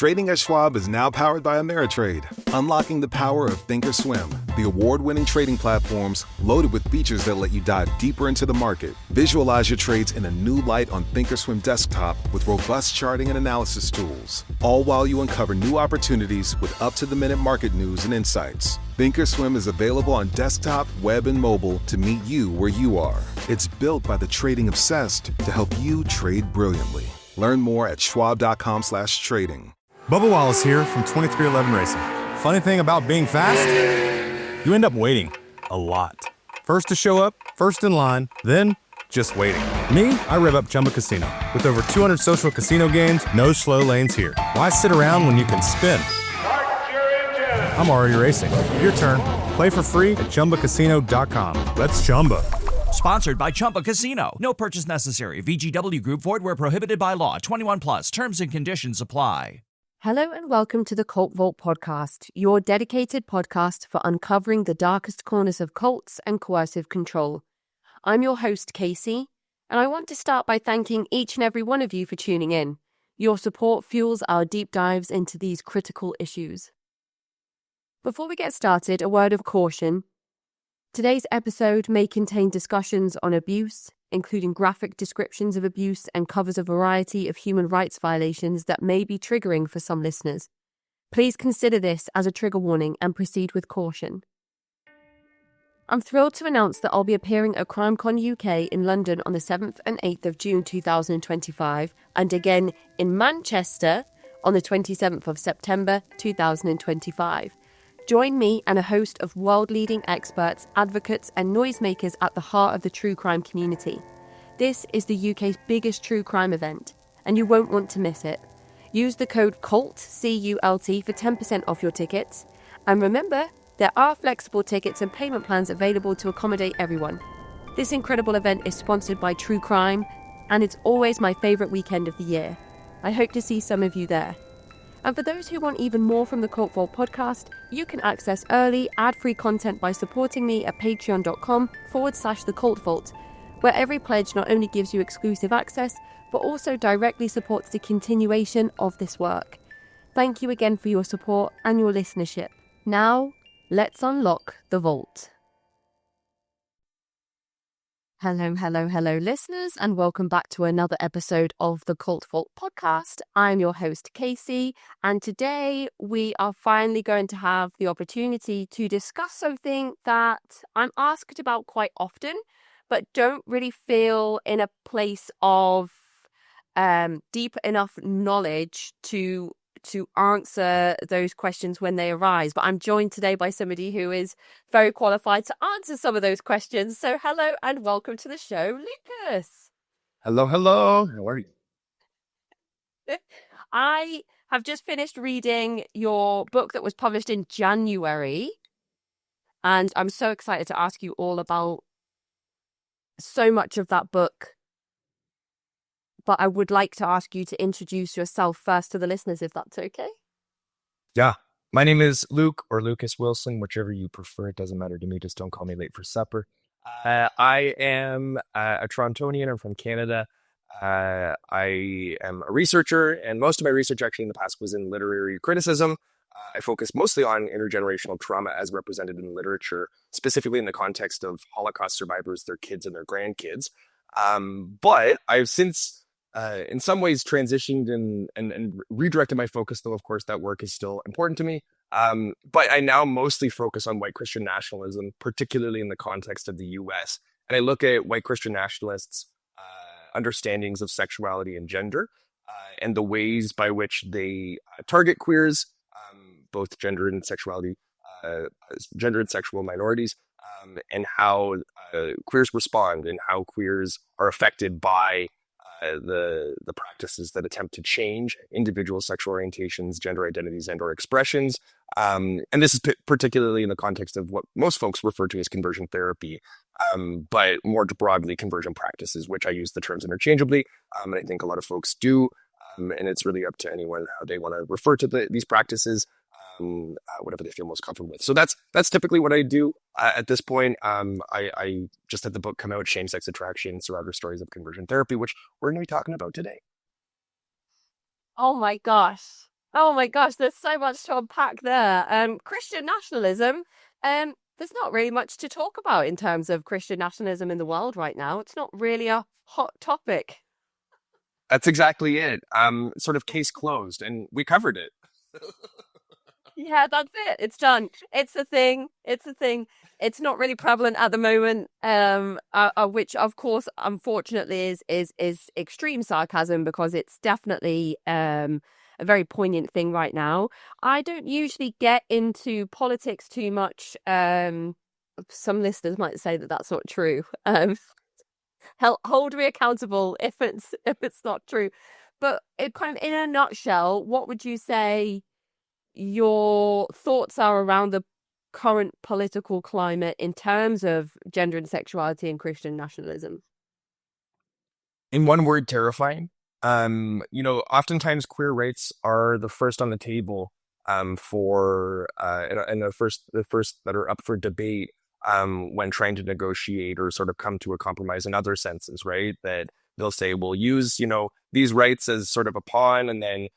Trading at Schwab is now powered by Ameritrade, unlocking the power of Thinkorswim, the award-winning trading platforms loaded with features that let you dive deeper into the market. Visualize your trades in a new light on Thinkorswim desktop with robust charting and analysis tools, all while you uncover new opportunities with up-to-the-minute market news and insights. Thinkorswim is available on desktop, web, and mobile to meet you where you are. It's built by the trading obsessed to help you trade brilliantly. Learn more at schwab.com/trading. Bubba Wallace here from 2311 Racing. Funny thing about being fast, you end up waiting a lot. First to show up, first in line, then just waiting. Me, I rev up Chumba Casino. With over 200 social casino games, no slow lanes here. Why sit around when you can spin? I'm already racing. Your turn. Play for free at ChumbaCasino.com. Let's Chumba. Sponsored by Chumba Casino. No purchase necessary. VGW Group. Void where prohibited by law. 21 plus. Terms and conditions apply. Hello and welcome to the Cult Vault podcast, your dedicated podcast for uncovering the darkest corners of cults and coercive control. I'm your host, Kacey, and I want to start by thanking each and every one of you for tuning in. Your support fuels our deep dives into these critical issues. Before we get started, a word of caution. Today's episode may contain discussions on abuse, including graphic descriptions of abuse and covers a variety of human rights violations that may be triggering for some listeners. Please consider this as a trigger warning and proceed with caution. I'm thrilled to announce that I'll be appearing at CrimeCon UK in London on the 7th and 8th of June 2025, and again in Manchester on the 27th of September 2025. Join me and a host of world-leading experts, advocates and noisemakers at the heart of the true crime community. This is the UK's biggest true crime event, and you won't want to miss it. Use the code CULT, C-U-L-T, for 10% off your tickets. And remember, there are flexible tickets and payment plans available to accommodate everyone. This incredible event is sponsored by True Crime, and it's always my favourite weekend of the year. I hope to see some of you there. And for those who want even more from the Cult Vault podcast, you can access early, ad-free content by supporting me at patreon.com/The Cult Vault, where every pledge not only gives you exclusive access, but also directly supports the continuation of this work. Thank you again for your support and your listenership. Now, let's unlock the vault. Hello, listeners, and welcome back to another episode of the Cult Vault podcast. I'm your host, Kacey, and today we are finally going to have the opportunity to discuss something that I'm asked about quite often, but don't really feel in a place of deep enough knowledge to answer those questions when they arise. But I'm joined today by somebody who is very qualified to answer some of those questions. So hello and welcome to the show, Lucas. Hello. How are you? I have just finished reading your book that was published in January, and I'm so excited to ask you all about so much of that book. But I would like to ask you to introduce yourself first to the listeners, if that's okay. Yeah. My name is Luke or Lucas Wilson, whichever you prefer. It doesn't matter to me. Just don't call me late for supper. I am a Torontonian. I'm from Canada. I am a researcher, and most of my research actually in the past was in literary criticism. I focus mostly on intergenerational trauma as represented in literature, specifically in the context of Holocaust survivors, their kids, and their grandkids. But I've since in some ways transitioned and redirected my focus, though of course that work is still important to me. But I now mostly focus on white Christian nationalism, particularly in the context of the US. And I look at white Christian nationalists' understandings of sexuality and gender, and the ways by which they target queers, both gender and sexuality, gender and sexual minorities, and how queers respond and how queers are affected by the practices that attempt to change individual sexual orientations, gender identities, and or expressions. And this is particularly in the context of what most folks refer to as conversion therapy, but more broadly conversion practices, which I use the terms interchangeably. And I think a lot of folks do. And it's really up to anyone how they want to refer to these practices, whatever they feel most comfortable with. So that's typically what I do at this point. I just had the book come out, Shame, Sex, Attraction, Survivor Stories of Conversion Therapy, which we're going to be talking about today. Oh my gosh. Oh my gosh, there's so much to unpack there. Christian nationalism. There's not really much to talk about in terms of Christian nationalism in the world right now. It's not really a hot topic. That's exactly it. Sort of case closed, and we covered it. Yeah, that's it. It's done. It's a thing. It's a thing. It's not really prevalent at the moment. Which of course, unfortunately, is extreme sarcasm because it's definitely a very poignant thing right now. I don't usually get into politics too much. Some listeners might say that that's not true. Hold me accountable if it's not true. But it kind of in a nutshell, what would you say your thoughts are around the current political climate in terms of gender and sexuality and Christian nationalism? In one word, terrifying. Oftentimes queer rights are the first on the table for and the first that are up for debate when trying to negotiate or sort of come to a compromise in other senses, right? That they'll say we'll use these rights as sort of a pawn, and then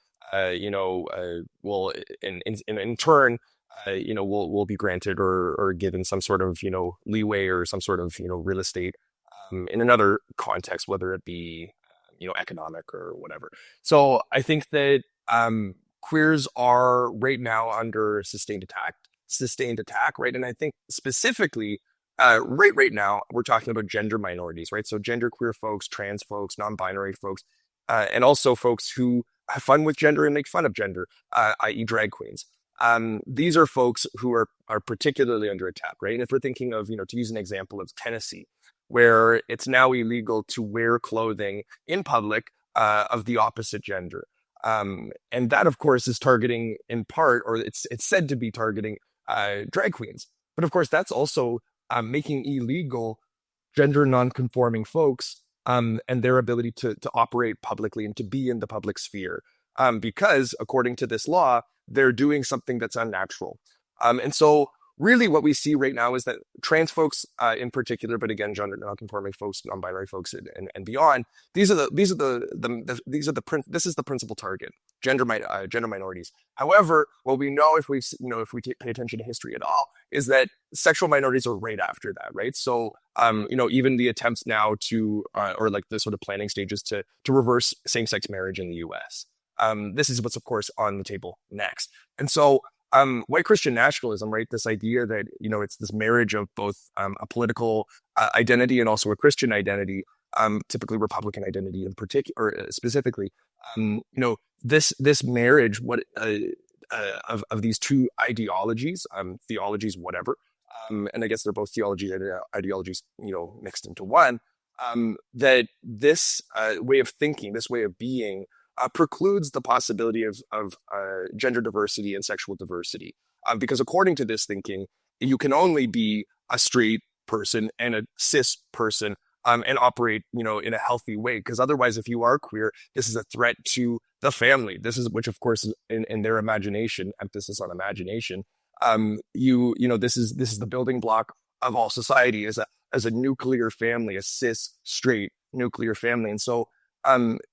we'll in turn we'll be granted or given some sort of leeway or some sort of real estate in another context, whether it be economic or whatever. So I think that queers are right now under sustained attack, right? And I think specifically, right now, we're talking about gender minorities, right? So gender queer folks, trans folks, non-binary folks, and also folks who have fun with gender and make fun of gender, i.e. drag queens. These are folks who are particularly under attack, right? And if we're thinking of, to use an example of Tennessee, where it's now illegal to wear clothing in public of the opposite gender. And that, of course, is targeting in part, or it's said to be targeting drag queens. But of course, that's also making illegal gender non-conforming folks and their ability to operate publicly and to be in the public sphere. Because according to this law, they're doing something that's unnatural. And so really what we see right now is that trans folks in particular, but again, gender non-conforming folks, non-binary folks and beyond, this is the principal target, gender minorities. However, what we know if we pay attention to history at all is that sexual minorities are right after that, right? So even the attempts now to or like the sort of planning stages to reverse same-sex marriage in the US. This is what's of course on the table next. And so white Christian nationalism, right? This idea that, it's this marriage of both a political identity and also a Christian identity, typically Republican identity in particular, or specifically, this marriage, of these two ideologies, theologies, whatever, and I guess they're both theologies and ideologies, mixed into one, that this way of thinking, this way of being, precludes the possibility of gender diversity and sexual diversity. Because according to this thinking, you can only be a straight person and a cis person and operate, in a healthy way. Because otherwise, if you are queer, this is a threat to the family. Which of course, is in their imagination, emphasis on imagination. This is the building block of all society as a nuclear family, a cis straight nuclear family. And so,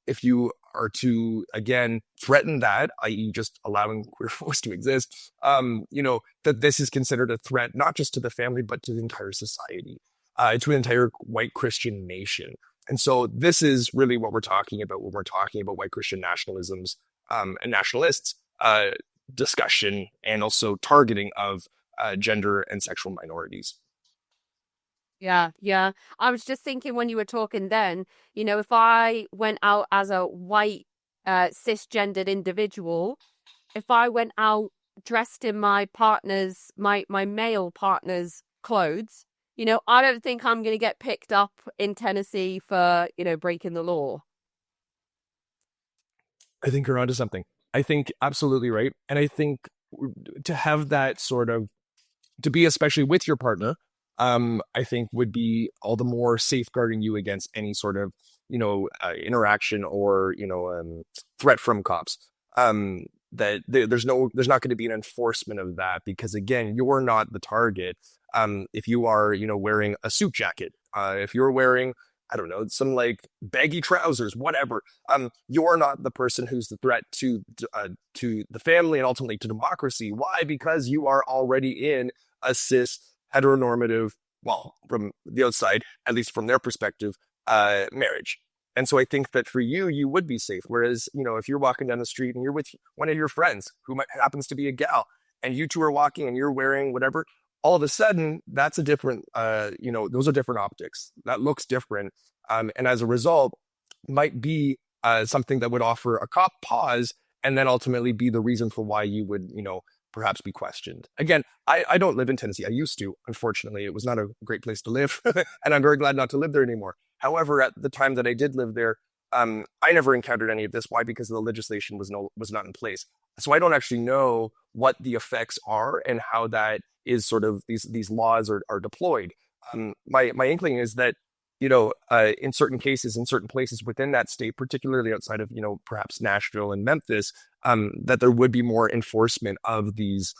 if you are to, again, threaten that, i.e. just allowing queer folks to exist, that this is considered a threat, not just to the family, but to the entire society, to an entire white Christian nation. And so this is really what we're talking about when we're talking about white Christian nationalisms and nationalists discussion and also targeting of gender and sexual minorities. Yeah, yeah. I was just thinking when you were talking then, if I went out as a white cisgendered individual, if I went out dressed in my male partner's clothes, I don't think I'm going to get picked up in Tennessee for, breaking the law. I think you're onto something. I think absolutely right. And I think to have that sort of, to be especially with your partner, I think would be all the more safeguarding you against any sort of, interaction or, threat from cops. That there's not going to be an enforcement of that because again, you're not the target. If you are, wearing a suit jacket, if you're wearing, I don't know, some like baggy trousers, whatever. You're not the person who's the threat to the family and ultimately to democracy. Why? Because you are already in a cis heteronormative, well, from the outside, at least from their perspective, marriage. And so I think that for you, you would be safe. Whereas, if you're walking down the street and you're with one of your friends who happens to be a gal, and you two are walking and you're wearing whatever, all of a sudden, that's a different, those are different optics. That looks different. And as a result, might be something that would offer a cop pause and then ultimately be the reason for why you would, perhaps be questioned. Again, I don't live in Tennessee. I used to. Unfortunately, it was not a great place to live, and I'm very glad not to live there anymore. However, at the time that I did live there, I never encountered any of this. Why? Because the legislation was not in place. So I don't actually know what the effects are and how that is sort of these laws are deployed. My inkling is that in certain cases, in certain places within that state, particularly outside of perhaps Nashville and Memphis, that there would be more enforcement of these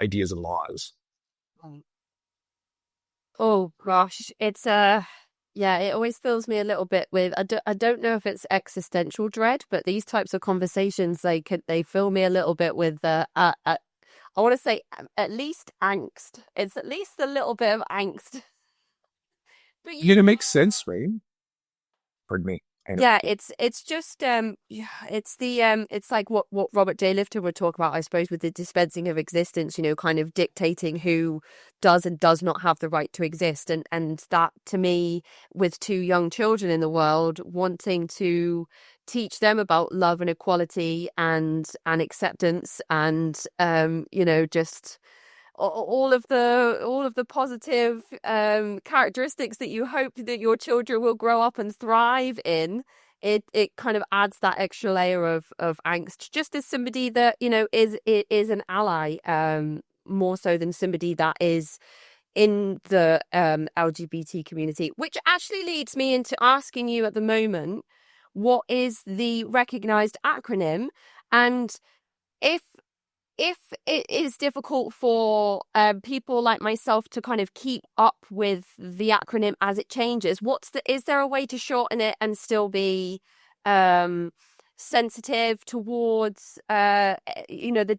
ideas and laws. Oh gosh, it's yeah, it always fills me a little bit with I don't know if it's existential dread, but these types of conversations they fill me a little bit with I want to say at least angst. It's at least a little bit of angst. But It makes sense, right? Pardon me. yeah, it's just yeah, it's like what Robert J. Lifton would talk about, I suppose, with the dispensing of existence, kind of dictating who does and does not have the right to exist, and that to me, with two young children in the world, wanting to teach them about love and equality and acceptance and just all of the positive characteristics that you hope that your children will grow up and thrive in, it kind of adds that extra layer of angst, just as somebody that is an ally, more so than somebody that is in the LGBT community, which actually leads me into asking you at the moment, what is the recognized acronym, and if it is difficult for people like myself to kind of keep up with the acronym as it changes, is there a way to shorten it and still be sensitive towards the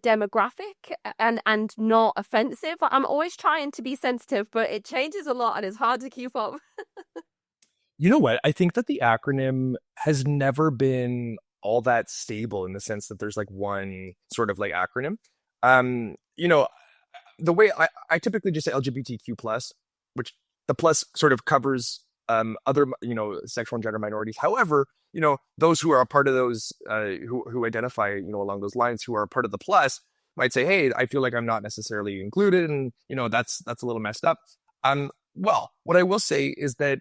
demographic and not offensive? I'm always trying to be sensitive, but it changes a lot and it's hard to keep up. You know what? I think that the acronym has never been all that stable in the sense that there's like one sort of like acronym. The way I typically just say LGBTQ plus, which the plus sort of covers other sexual and gender minorities. However, those who are a part of those who identify along those lines, who are a part of the plus, might say, hey, I feel like I'm not necessarily included, and that's a little messed up. Well, what I will say is that,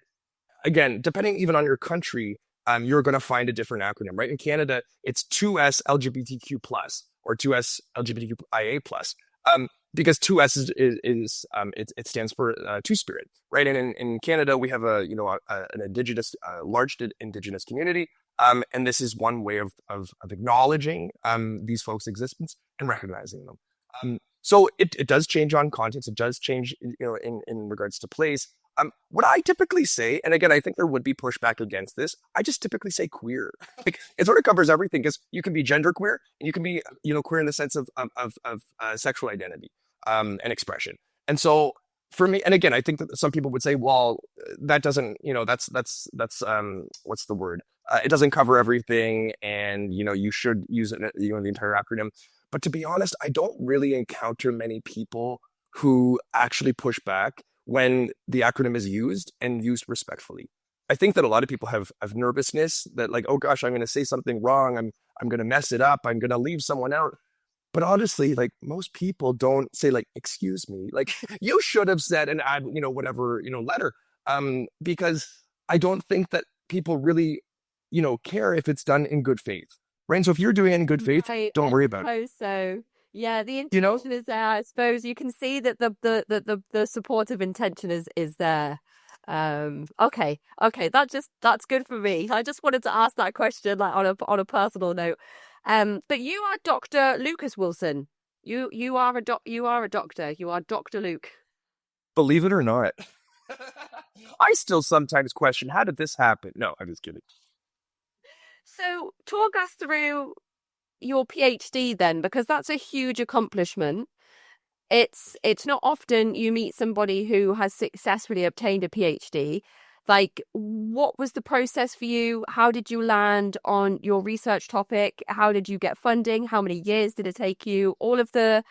again, depending even on your country, you're going to find a different acronym, right? In Canada, it's 2S LGBTQ plus or 2S LGBTQIA plus, because 2S it stands for Two Spirit, right? And in Canada, we have an large indigenous community, and this is one way of acknowledging these folks' existence and recognizing them. So it does change on context. It does change, in regards to place. What I typically say, and again, I think there would be pushback against this, I just typically say queer. Like, it sort of covers everything, because you can be genderqueer and you can be, queer in the sense of sexual identity and expression. And so for me, and again, I think that some people would say, well, that doesn't, that's what's the word? It doesn't cover everything, and you should use it, the entire acronym. But to be honest, I don't really encounter many people who actually push back when the acronym is used and used respectfully. I think that a lot of people have nervousness that, like, oh gosh, I'm going to say something wrong. I'm going to mess it up. I'm going to leave someone out. But honestly, like, most people don't say, like, excuse me, like, you should have said and add, whatever, letter. Because I don't think that people really, care if it's done in good faith. Right. And so if you're doing it in good faith, don't worry about it. So yeah, the intention is there. I suppose you can see that the supportive intention is there. Okay, that's good for me. I just wanted to ask that question, like, on a personal note. But you are Dr. Lucas Wilson. You are a doctor. You are Dr. Luke. Believe it or not, I still sometimes question, how did this happen? No, I'm just kidding. So talk us through your PhD then, because that's a huge accomplishment. It's not often you meet somebody who has successfully obtained a PhD. Like, what was the process for you? How did you land on your research topic? How did you get funding? How many years did it take you? All of the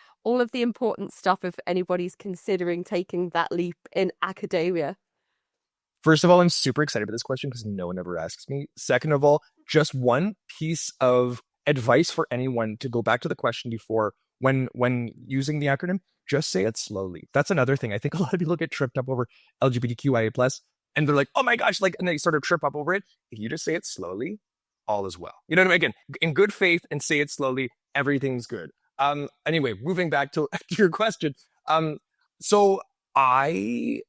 important stuff if anybody's considering taking that leap in academia. First of all, I'm super excited about this question because no one ever asks me. Second of all, just one piece of advice for anyone to go back to the question before when using the acronym, just say it slowly. That's another thing. I think a lot of people get tripped up over LGBTQIA+, and they're like, oh my gosh, like, and they sort of trip up over it. If you just say it slowly, all is well. You know what I mean? Again, in good faith and say it slowly, everything's good. Anyway, moving back to your question. So I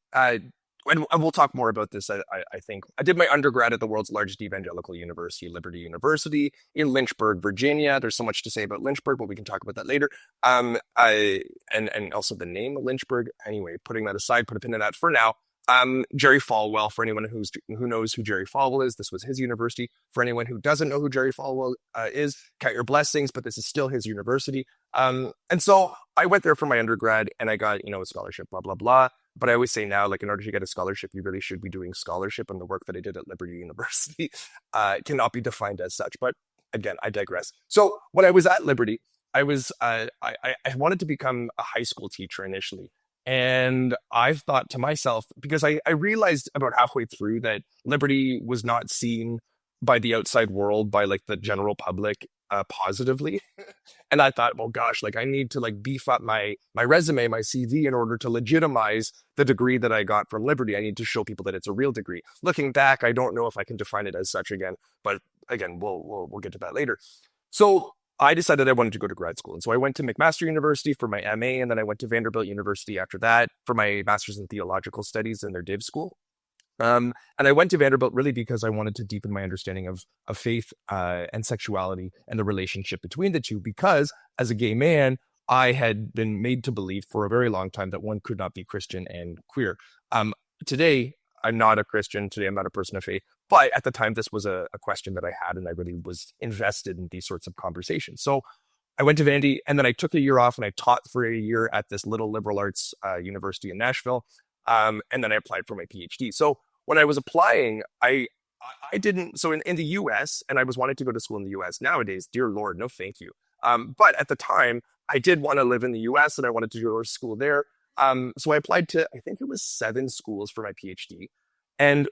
and we'll talk more about this, I think. I did my undergrad at the world's largest evangelical university, Liberty University, in Lynchburg, Virginia. There's so much to say about Lynchburg, but we can talk about that later. And also the name of Lynchburg. Anyway, putting that aside, put a pin in that for now. Jerry Falwell, for anyone who knows who Jerry Falwell is, this was his university. For anyone who doesn't know who Jerry Falwell is, count your blessings, but this is still his university. And so I went there for my undergrad and I got, a scholarship, blah, blah, blah. But I always say now, like, in order to get a scholarship, you really should be doing scholarship, and the work that I did at Liberty University cannot be defined as such. But again, I digress. So when I was at Liberty, I wanted to become a high school teacher initially. And I thought to myself, because I realized about halfway through that Liberty was not seen by the outside world, by like the general public positively. And I thought, well, gosh, like I need to like beef up my resume, my CV in order to legitimize the degree that I got from Liberty. I need to show people that it's a real degree. Looking back, I don't know if I can define it as such again, but again, we'll get to that later. So I decided I wanted to go to grad school. And so I went to McMaster University for my MA, and then I went to Vanderbilt University after that for my master's in theological studies in their div school. And I went to Vanderbilt really because I wanted to deepen my understanding of faith and sexuality and the relationship between the two, because as a gay man, I had been made to believe for a very long time that one could not be Christian and queer. Today, I'm not a Christian. Today, I'm not a person of faith. But at the time, this was a question that I had, and I really was invested in these sorts of conversations. So I went to Vandy, and then I took a year off, and I taught for a year at this little liberal arts university in Nashville. And then I applied for my PhD. So when I was applying, I didn't, so in the US, and I was wanting to go to school in the US. Nowadays, dear Lord, no thank you. But at the time, I did want to live in the US, and I wanted to go to school there. So I applied to, I think it was 7 schools for my PhD. And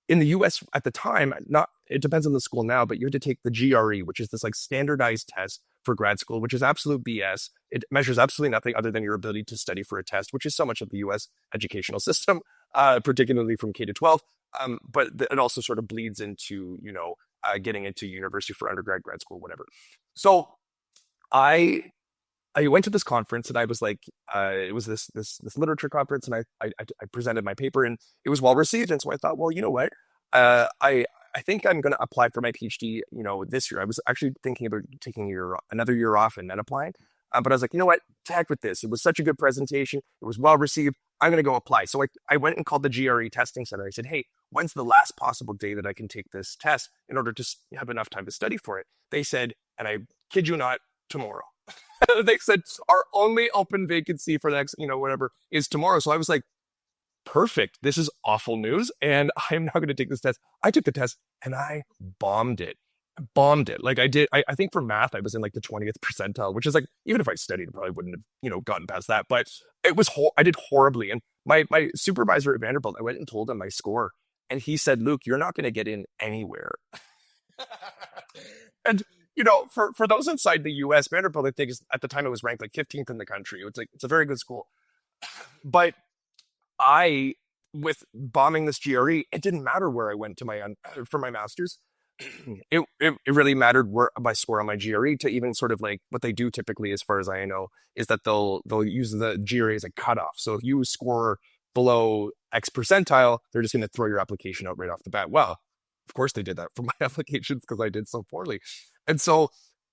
in the US at the time, it depends on the school now, but you had to take the GRE, which is this like standardized test for grad school, which is absolute BS. It measures absolutely nothing other than your ability to study for a test, which is so much of the US educational system, particularly from K to 12. But it also sort of bleeds into, getting into university for undergrad, grad school, whatever. So I went to this conference, and I was like, it was this literature conference, and I presented my paper, and it was well received. And so I thought, well, you know what? I think I'm going to apply for my PhD, this year. I was actually thinking about taking another year off and then applying. But I was like, you know what? To heck with this. It was such a good presentation. It was well received. I'm going to go apply. So I went and called the GRE testing center. I said, hey, when's the last possible day that I can take this test in order to have enough time to study for it? They said, and I kid you not, tomorrow. They said, our only open vacancy for the next, whatever, is tomorrow. So I was like, perfect. This is awful news. And I'm not going to take this test. I took the test and I bombed it. Like I did. I think for math, I was in like the 20th percentile, which is like, even if I studied, I probably wouldn't have, gotten past that. But it was, I did horribly. And my supervisor at Vanderbilt, I went and told him my score. And he said, Luke, you're not going to get in anywhere. And for those inside the U.S., Vanderbilt, I think at the time it was ranked like 15th in the country. It's a very good school. But with bombing this GRE, it didn't matter where I went to for my master's. It really mattered where my score on my GRE to even sort of like what they do typically, as far as I know, is that they'll use the GRE as a cutoff. So if you score below X percentile, they're just going to throw your application out right off the bat. Well, of course they did that for my applications because I did so poorly. And so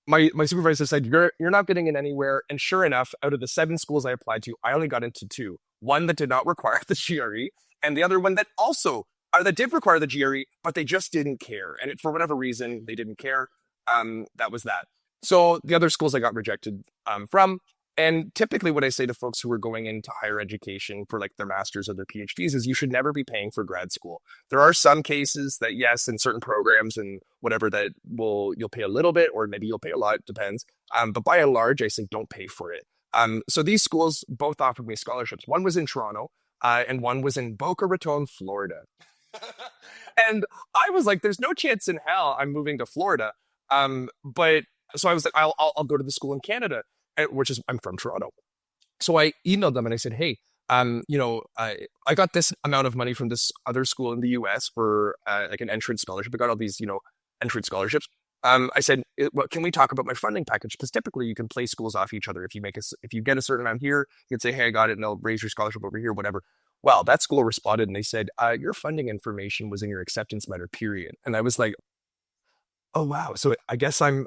my supervisor said, you're not getting in anywhere. And sure enough, out of the 7 schools I applied to, I only got into 2. One that did not require the GRE, and the other one that also that did require the GRE, but they just didn't care. And for whatever reason, they didn't care. That was that. So the other schools I got rejected from. And typically what I say to folks who are going into higher education for like their masters or their PhDs is you should never be paying for grad school. There are some cases that, yes, in certain programs and whatever, that you'll pay a little bit, or maybe you'll pay a lot, it depends. But by and large, I say don't pay for it. So these schools both offered me scholarships. One was in Toronto, and one was in Boca Raton, Florida. And I was like, there's no chance in hell I'm moving to Florida. But so I was like, I'll go to the school in Canada, I'm from Toronto. So I emailed them and I said, hey, I got this amount of money from this other school in the US for like an entrance scholarship. I got all these, entrance scholarships. I said, can we talk about my funding package? Because typically you can play schools off each other. If you get a certain amount here, you can say, hey, I got it, and they'll raise your scholarship over here, whatever. Well, that school responded and they said, your funding information was in your acceptance letter, period. And I was like, oh, wow. So I guess I'm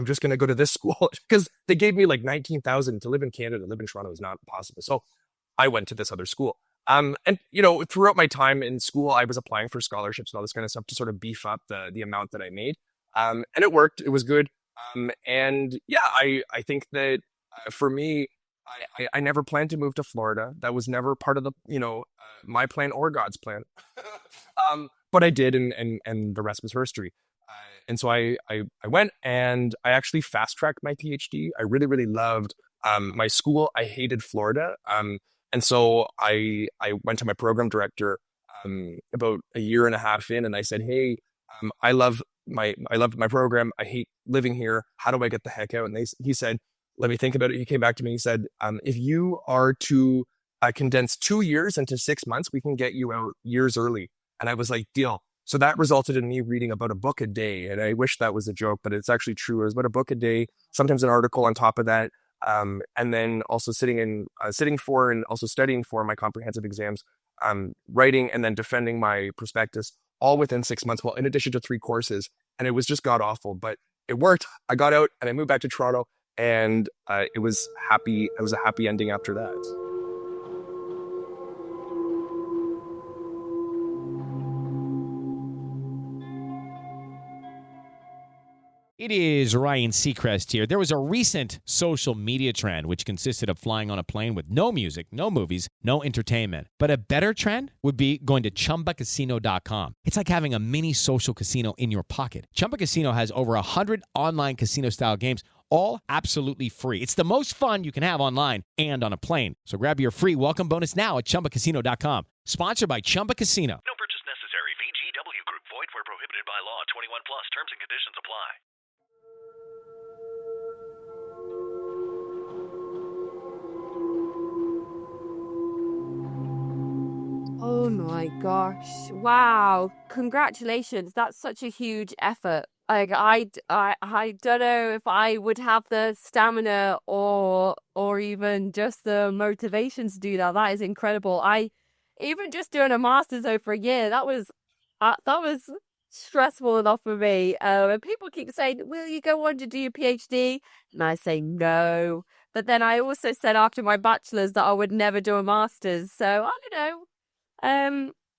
just going to go to this school, because they gave me like $19,000 to live in Canada. Live in Toronto is not possible. So I went to this other school. And throughout my time in school, I was applying for scholarships and all this kind of stuff to sort of beef up the amount that I made. And it worked. It was good. And yeah, I think that for me, I never planned to move to Florida. That was never part of the, my plan or God's plan. But I did, and the rest was history. And so I went, and I actually fast-tracked my PhD. I really, really loved my school. I hated Florida. And so I went to my program director about a year and a half in, and I said, hey, I love my program. I hate living here. How do I get the heck out? And he said, let me think about it. He came back to me and he said, if you are to condense 2 years into 6 months, we can get you out years early. And I was like, deal. So that resulted in me reading about a book a day. And I wish that was a joke, but it's actually true. It was about a book a day, sometimes an article on top of that. And then also sitting for and also studying for my comprehensive exams, writing and then defending my prospectus, all within 6 months, well, in addition to 3 courses. And it was just god awful, but it worked. I got out and I moved back to Toronto, and it was happy. It was a happy ending after that. It is Ryan Seacrest here. There was a recent social media trend which consisted of flying on a plane with no music, no movies, no entertainment. But a better trend would be going to ChumbaCasino.com. It's like having a mini social casino in your pocket. Chumba Casino has over 100 online casino-style games, all absolutely free. It's the most fun you can have online and on a plane. So grab your free welcome bonus now at ChumbaCasino.com. Sponsored by Chumba Casino. No purchase necessary. VGW Group. Void where prohibited by law. 21 plus. Terms and conditions apply. Oh my gosh. Wow. Congratulations. That's such a huge effort. Like I don't know if I would have the stamina or even just the motivation to do that. That is incredible. I even just doing a master's over a year, that was stressful enough for me. And people keep saying, will you go on to do your PhD? And I say no. But then I also said after my bachelor's that I would never do a master's. So I don't know.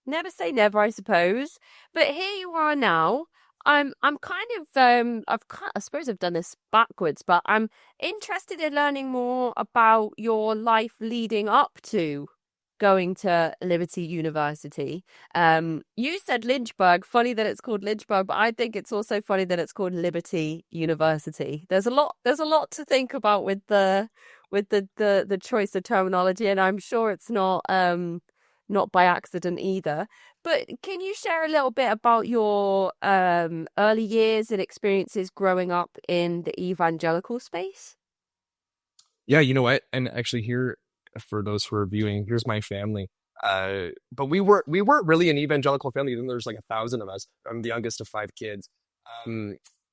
Never say never, I suppose. But here you are now. I suppose I've done this backwards, but I'm interested in learning more about your life leading up to going to Liberty University. You said Lynchburg. Funny that it's called Lynchburg, but I think it's also funny that it's called Liberty University. There's a lot to think about with the choice of terminology, and I'm sure it's not by accident either. But can you share a little bit about your early years and experiences growing up in the evangelical space? Yeah, you know what? And actually here, for those who are viewing, here's my family. But we weren't really an evangelical family. Then there's like 1,000 of us. I'm the youngest of 5 kids.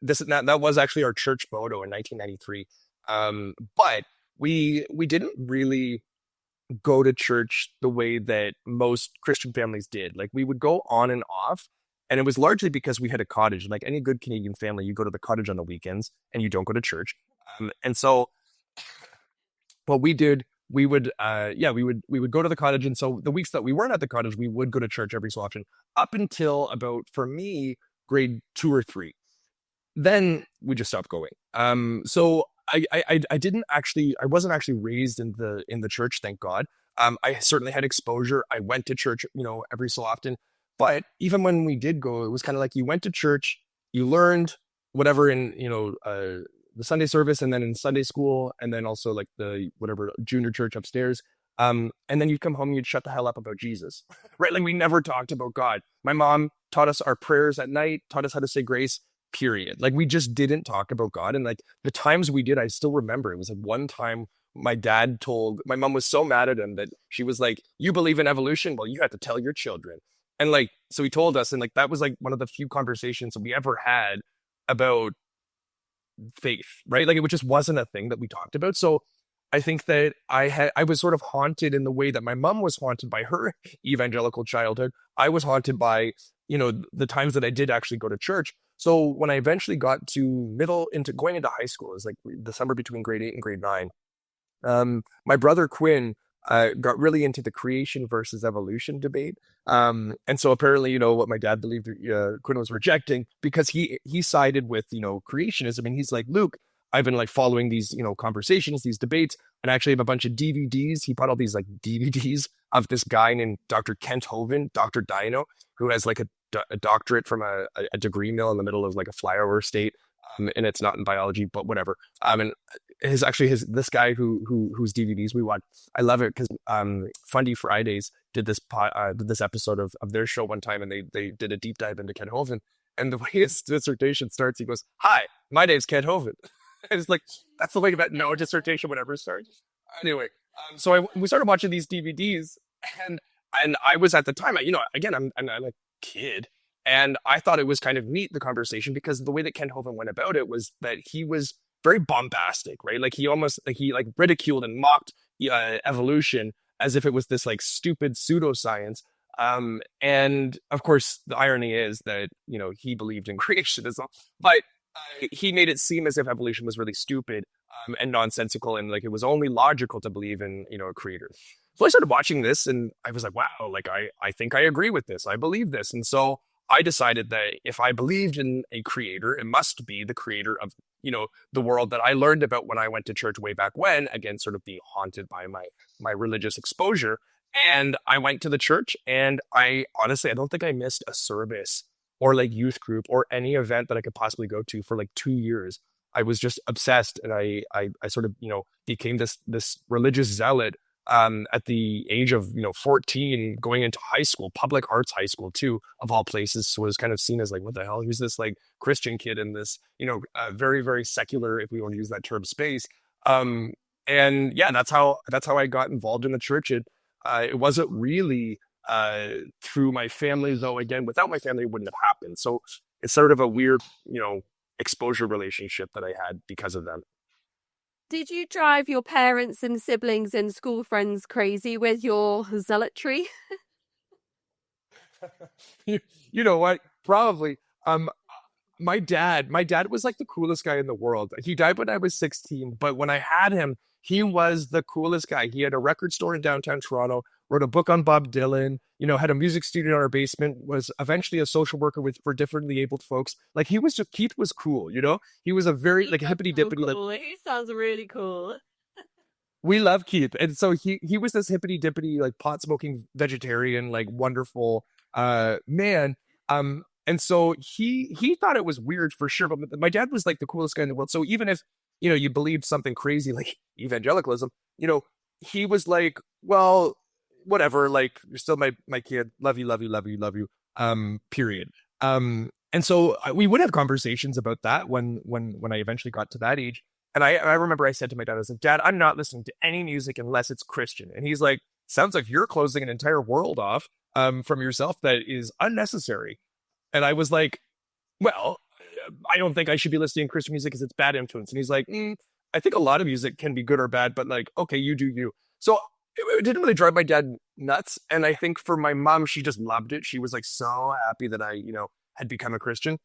That was actually our church motto in 1993. But we didn't really go to church the way that most Christian families did. Like we would go on and off, and it was largely because we had a cottage. Like any good Canadian family, you go to the cottage on the weekends and you don't go to church. And so what we did we would go to the cottage. And so the weeks that we weren't at the cottage, we would go to church every so often, up until about, for me, grade 2 or 3. Then we just stopped going. So I wasn't actually raised in the church, thank God. I certainly had exposure. I went to church, every so often. But even when we did go, it was kind of like you went to church, you learned whatever in, the Sunday service, and then in Sunday school, and then also like the whatever junior church upstairs. And then you'd come home and you'd shut the hell up about Jesus, right? Like we never talked about God. My mom taught us our prayers at night, taught us how to say grace, period. Like we just didn't talk about God. And like the times we did, I still remember. It was like one time my dad told, my mom was so mad at him that she was like, "You believe in evolution? Well, you have to tell your children." And like, so he told us, and like that was like one of the few conversations we ever had about faith, right? Like it just wasn't a thing that we talked about. So I think that I was sort of haunted in the way that my mom was haunted by her evangelical childhood. I was haunted by, the times that I did actually go to church. So when I eventually got to going into high school, it was like the summer between grade 8 and grade 9. My brother Quinn got really into the creation versus evolution debate. And so apparently, what my dad believed Quinn was rejecting, because he sided with, creationism. And he's like, "Luke, I've been like following these, conversations, these debates, and I actually have a bunch of DVDs." He bought all these like DVDs of this guy named Dr. Kent Hovind, Dr. Dino, who has like a doctorate from a degree mill in the middle of like a flyover state. And it's not in biology, but whatever. And this guy whose DVDs we watch, I love it because Fundy Fridays did this episode of their show one time, and they did a deep dive into Kent Hovind. And the way his dissertation starts, he goes, "Hi, my name's Kent Hovind." And it's like, that's the way that no dissertation would ever start. Anyway, so we started watching these DVDs, and I was at the time, again, I'm a kid. And I thought it was kind of neat, the conversation, because the way that Kent Hovind went about it was that he was very bombastic, right? Like he ridiculed and mocked evolution as if it was this like stupid pseudoscience. And of course, the irony is that, he believed in creationism, but he made it seem as if evolution was really stupid and nonsensical, and like it was only logical to believe in, a creator. So I started watching this, and I was like, wow, like I think I agree with this. I believe this. And so I decided that if I believed in a creator, it must be the creator of, the world that I learned about when I went to church way back when, again, sort of being haunted by my religious exposure. And I went to the church, and I honestly don't think I missed a service or like youth group or any event that I could possibly go to for like 2 years. I was just obsessed, and I sort of, became this religious zealot at the age of 14, going into high school, public arts high school too, of all places. So it was kind of seen as like, what the hell, who's this like Christian kid in this very, very secular, if we want to use that term, space. And yeah, that's how I got involved in the church. It wasn't really through my family, though. Again, without my family, it wouldn't have happened. So it's sort of a weird exposure relationship that I had because of them. Did you drive your parents and siblings and school friends crazy with your zealotry? You know what? Probably. My dad was like the coolest guy in the world. He died when I was 16, but when I had him, he was the coolest guy. He had a record store in downtown Toronto, wrote a book on Bob Dylan, had a music studio in our basement, was eventually a social worker for differently abled folks. Like Keith was cool, he was a very like hippity dippity. Cool. He sounds really cool. We love Keith. And so he was this hippity dippity, like pot smoking vegetarian, like wonderful man. And so he thought it was weird for sure, but my dad was like the coolest guy in the world. So even if, you believed something crazy like evangelicalism, he was like, well, whatever, like you're still my kid, love you, period. And so we would have conversations about that when I eventually got to that age. And I remember I said to my dad, I was like, "Dad, I'm not listening to any music unless it's Christian." And he's like, "Sounds like you're closing an entire world off from yourself that is unnecessary." And I was like, "Well, I don't think I should be listening to Christian music because it's bad influence." And he's like, "I think a lot of music can be good or bad, but like, okay, you do you." So it didn't really drive my dad nuts. And I think for my mom, she just loved it. She was like so happy that I, had become a Christian.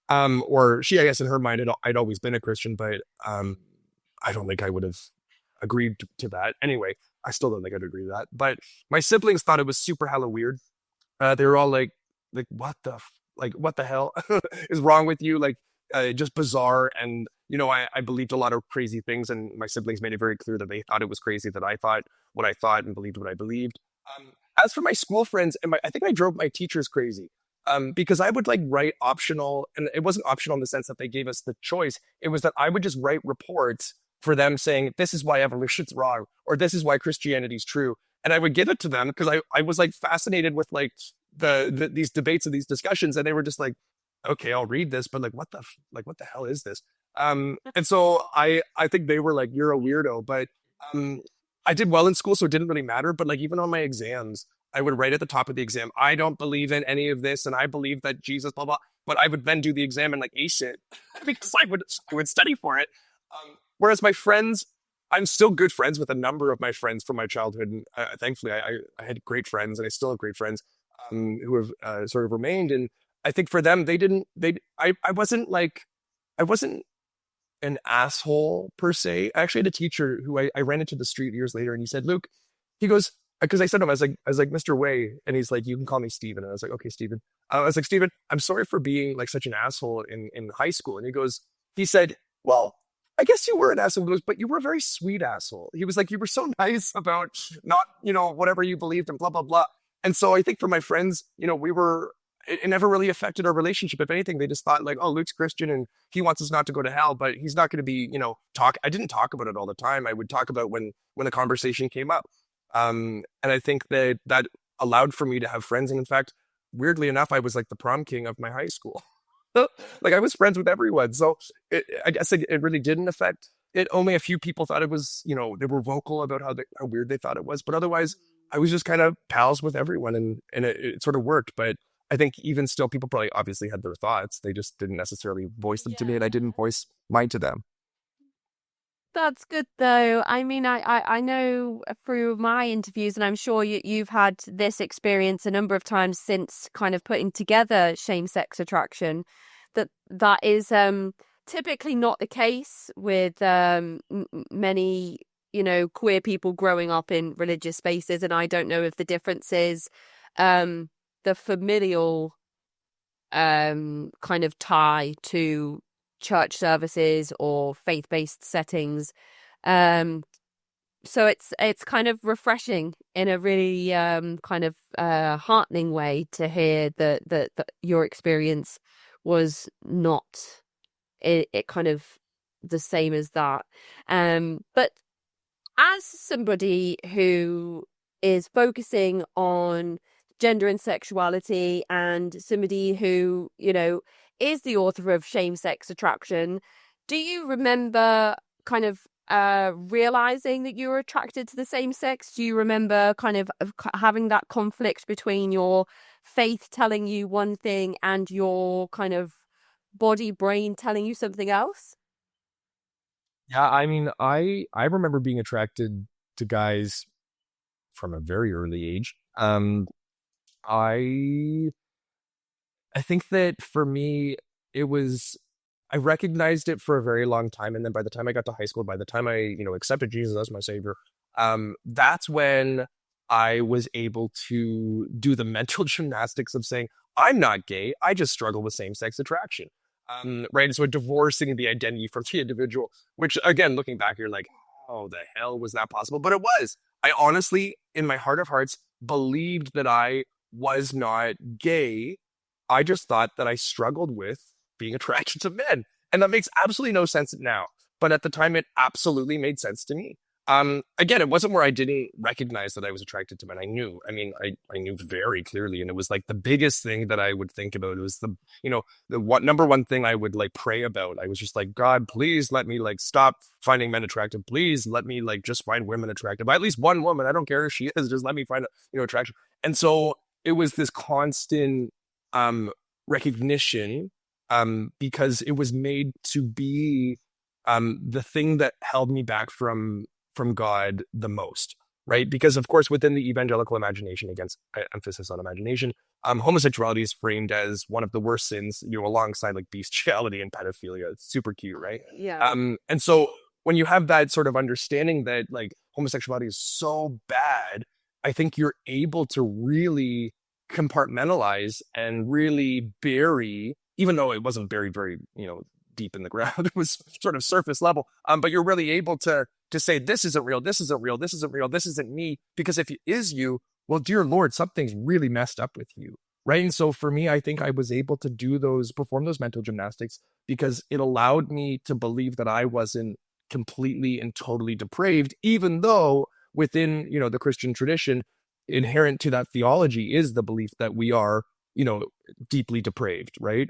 Or she, I guess in her mind, I'd always been a Christian, but I don't think I would have agreed to that. Anyway, I still don't think I'd agree to that. But my siblings thought it was super hella weird. They were all like what the hell is wrong with you? Like, just bizarre. And, I believed a lot of crazy things, and my siblings made it very clear that they thought it was crazy that I thought what I thought and believed what I believed. As for my school friends, I think I drove my teachers crazy. Because I would like write optional, and it wasn't optional in the sense that they gave us the choice. It was that I would just write reports for them saying, this is why evolution's wrong, or this is why Christianity's true. And I would give it to them because I was like fascinated with like these debates and these discussions. And they were just like, okay, I'll read this, but like, what the hell is this? And so I think they were like, you're a weirdo, but, I did well in school, so it didn't really matter. But like, even on my exams, I would write at the top of the exam, I don't believe in any of this, and I believe that Jesus, blah, blah. But I would then do the exam and like ace it because I would study for it. Whereas my friends, I'm still good friends with a number of my friends from my childhood. And thankfully, I had great friends, and I still have great friends who have sort of remained. And I think for them, I wasn't an asshole per se. I actually had a teacher who I ran into the street years later, and he said, Luke, he goes, because I said to him, I was like, Mr. Way, and he's like, you can call me Steven. And I was like, okay, Steven. I was like, Steven, I'm sorry for being like such an asshole in high school. And he said, well, I guess you were an asshole, but you were a very sweet asshole. He was like, you were so nice about not, whatever you believed and blah, blah, blah. And so I think for my friends, it never really affected our relationship. If anything, they just thought like, oh, Luke's Christian and he wants us not to go to hell, but he's not going to be, I didn't talk about it all the time. I would talk about when the conversation came up. And I think that allowed for me to have friends. And in fact, weirdly enough, I was like the prom king of my high school. Like I was friends with everyone. So I guess it really didn't affect it. Only a few people thought it was, they were vocal about how weird they thought it was. But otherwise, I was just kind of pals with everyone, and it sort of worked. But I think even still, people probably obviously had their thoughts. They just didn't necessarily voice them to me, and I didn't voice mine to them. That's good though. I mean, I know through my interviews, and I'm sure you've had this experience a number of times since kind of putting together same-sex attraction, that is typically not the case with many, queer people growing up in religious spaces. And I don't know if the difference is the familial kind of tie to church services or faith-based settings. So it's kind of refreshing in a really kind of heartening way to hear that your experience was not it kind of the same as that. But as somebody who is focusing on gender and sexuality, and somebody who, is the author of Same-Sex Attraction, do you remember kind of realizing that you were attracted to the same sex? Do you remember kind of having that conflict between your faith telling you one thing and your kind of body brain telling you something else? Yeah, I mean, I remember being attracted to guys from a very early age. I think that for me, I recognized it for a very long time. And then by the time I got to high school, by the time I, accepted Jesus as my savior, that's when I was able to do the mental gymnastics of saying, I'm not gay. I just struggle with same-sex attraction. Right. So divorcing the identity from the individual, which again, looking back, you're like, how the hell was that possible? But it was. I honestly, in my heart of hearts, believed that I was not gay. I just thought that I struggled with being attracted to men. And that makes absolutely no sense now. But at the time, it absolutely made sense to me. Again, it wasn't where I didn't recognize that I was attracted to men. I knew. I mean, I knew very clearly. And it was like the biggest thing that I would think about. It was the number one thing I would like pray about. I was just like, God, please let me like stop finding men attractive. Please let me like just find women attractive. At least one woman. I don't care who she is. Just let me find attraction. And so it was this constant recognition because it was made to be the thing that held me back from God the most, right? Because of course, within the evangelical imagination, against emphasis on imagination, homosexuality is framed as one of the worst sins, alongside like bestiality and pedophilia. It's super cute, right? Yeah. And so when you have that sort of understanding that like homosexuality is so bad, I think you're able to really compartmentalize and really bury, even though it wasn't buried very, deep in the ground, it was sort of surface level. But you're really able to say, this isn't real, this isn't real, this isn't real, this isn't me. Because if it is you, well, dear Lord, something's really messed up with you. Right. And so for me, I think I was able to perform those mental gymnastics because it allowed me to believe that I wasn't completely and totally depraved, even though within, the Christian tradition, inherent to that theology is the belief that we are, deeply depraved, right?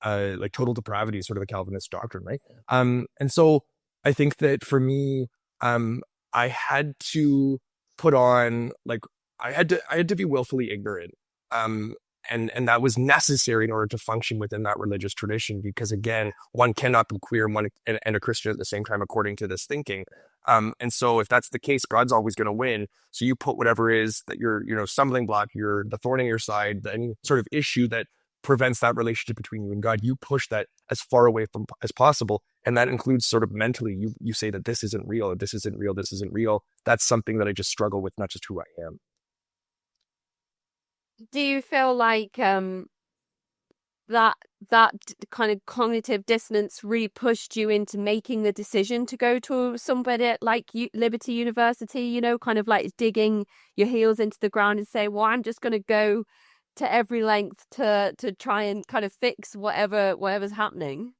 Like total depravity is sort of a Calvinist doctrine, right? And so I think that for me, I had to put on like, I had to be willfully ignorant. And that was necessary in order to function within that religious tradition, because again, one cannot be queer and a Christian at the same time, according to this thinking. And so if that's the case, God's always going to win. So you put whatever is that you're, stumbling block, the thorn in your side, any sort of issue that prevents that relationship between you and God, you push that as far away from as possible. And that includes sort of mentally, you say that this isn't real, this isn't real, this isn't real. That's something that I just struggle with, not just who I am. Do you feel like that kind of cognitive dissonance really pushed you into making the decision to go to somebody like Liberty University, kind of like digging your heels into the ground and say, well, I'm just going to go to every length to try and kind of fix whatever's happening?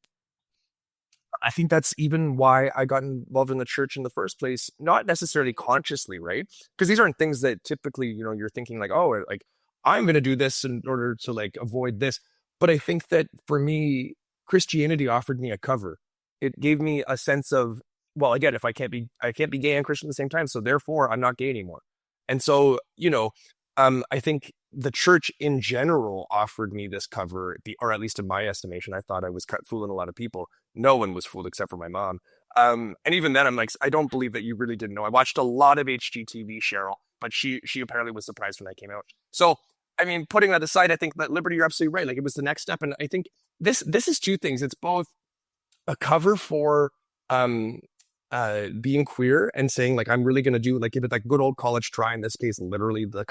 I think that's even why I got involved in the church in the first place, not necessarily consciously, right? Because these aren't things that typically, you're thinking like, oh, like I'm going to do this in order to like avoid this. But I think that for me, Christianity offered me a cover. It gave me a sense of, well, again, if I can't be gay and Christian at the same time, so therefore I'm not gay anymore. And so, I think the church in general offered me this cover, or at least in my estimation. I thought I was fooling a lot of people. No one was fooled except for my mom. And even then, I'm like, I don't believe that you really didn't know. I watched a lot of HGTV, Cheryl, but she apparently was surprised when I came out. So, I mean, putting that aside, I think that Liberty, you're absolutely right. Like it was the next step. And I think this is two things. It's both a cover for being queer and saying like, I'm really going to do like, give it like good old college try, in this case, literally the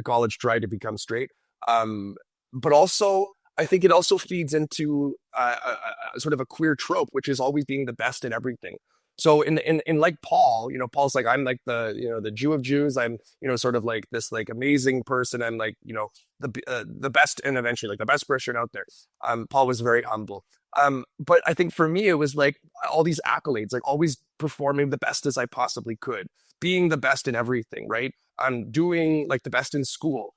college try to become straight. But also, I think it also feeds into sort of a queer trope, which is always being the best at everything. So in like Paul, Paul's like, I'm like the Jew of Jews. I'm, sort of like this like amazing person. I'm like, the best, and eventually like the best Christian out there. Paul was very humble. But I think for me, it was like all these accolades, like always performing the best as I possibly could, being the best in everything, right? I'm doing like the best in school.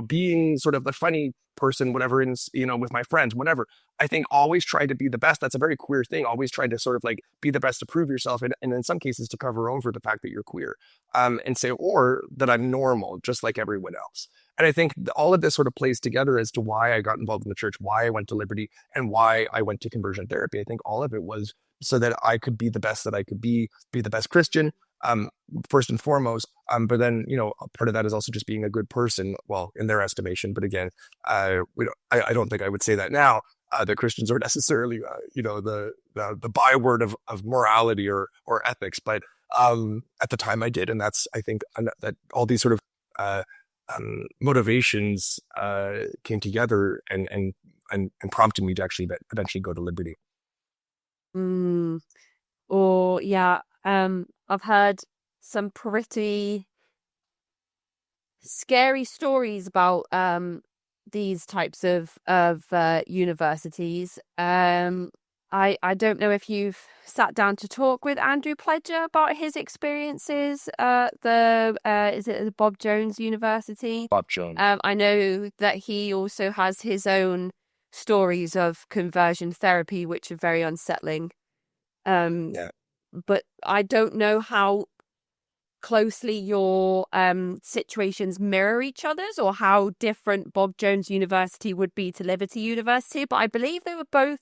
Being sort of the funny person, whatever, with my friends, whatever. I think always try to be the best. That's a very queer thing. Always try to sort of like be the best to prove yourself. And in some cases to cover over the fact that you're queer, and say, or that I'm normal, just like everyone else. And I think all of this sort of plays together as to why I got involved in the church, why I went to Liberty, and why I went to conversion therapy. I think all of it was so that I could be the best that I could be the best Christian, first and foremost. But then, part of that is also just being a good person, well, in their estimation. But again, I don't think I would say that now, that Christians are necessarily, the byword of morality or ethics. But at the time I did. And that's, I think, that all these sort of motivations came together and prompted me to actually eventually go to Liberty. Or yeah, I've heard some pretty scary stories about these types of universities. I don't know if you've sat down to talk with Andrew Pledger about his experiences at is it the Bob Jones University? Bob Jones. I know that he also has his own stories of conversion therapy, which are very unsettling. Yeah. But I don't know how closely your situations mirror each other's, or how different Bob Jones University would be to Liberty University. But I believe they were both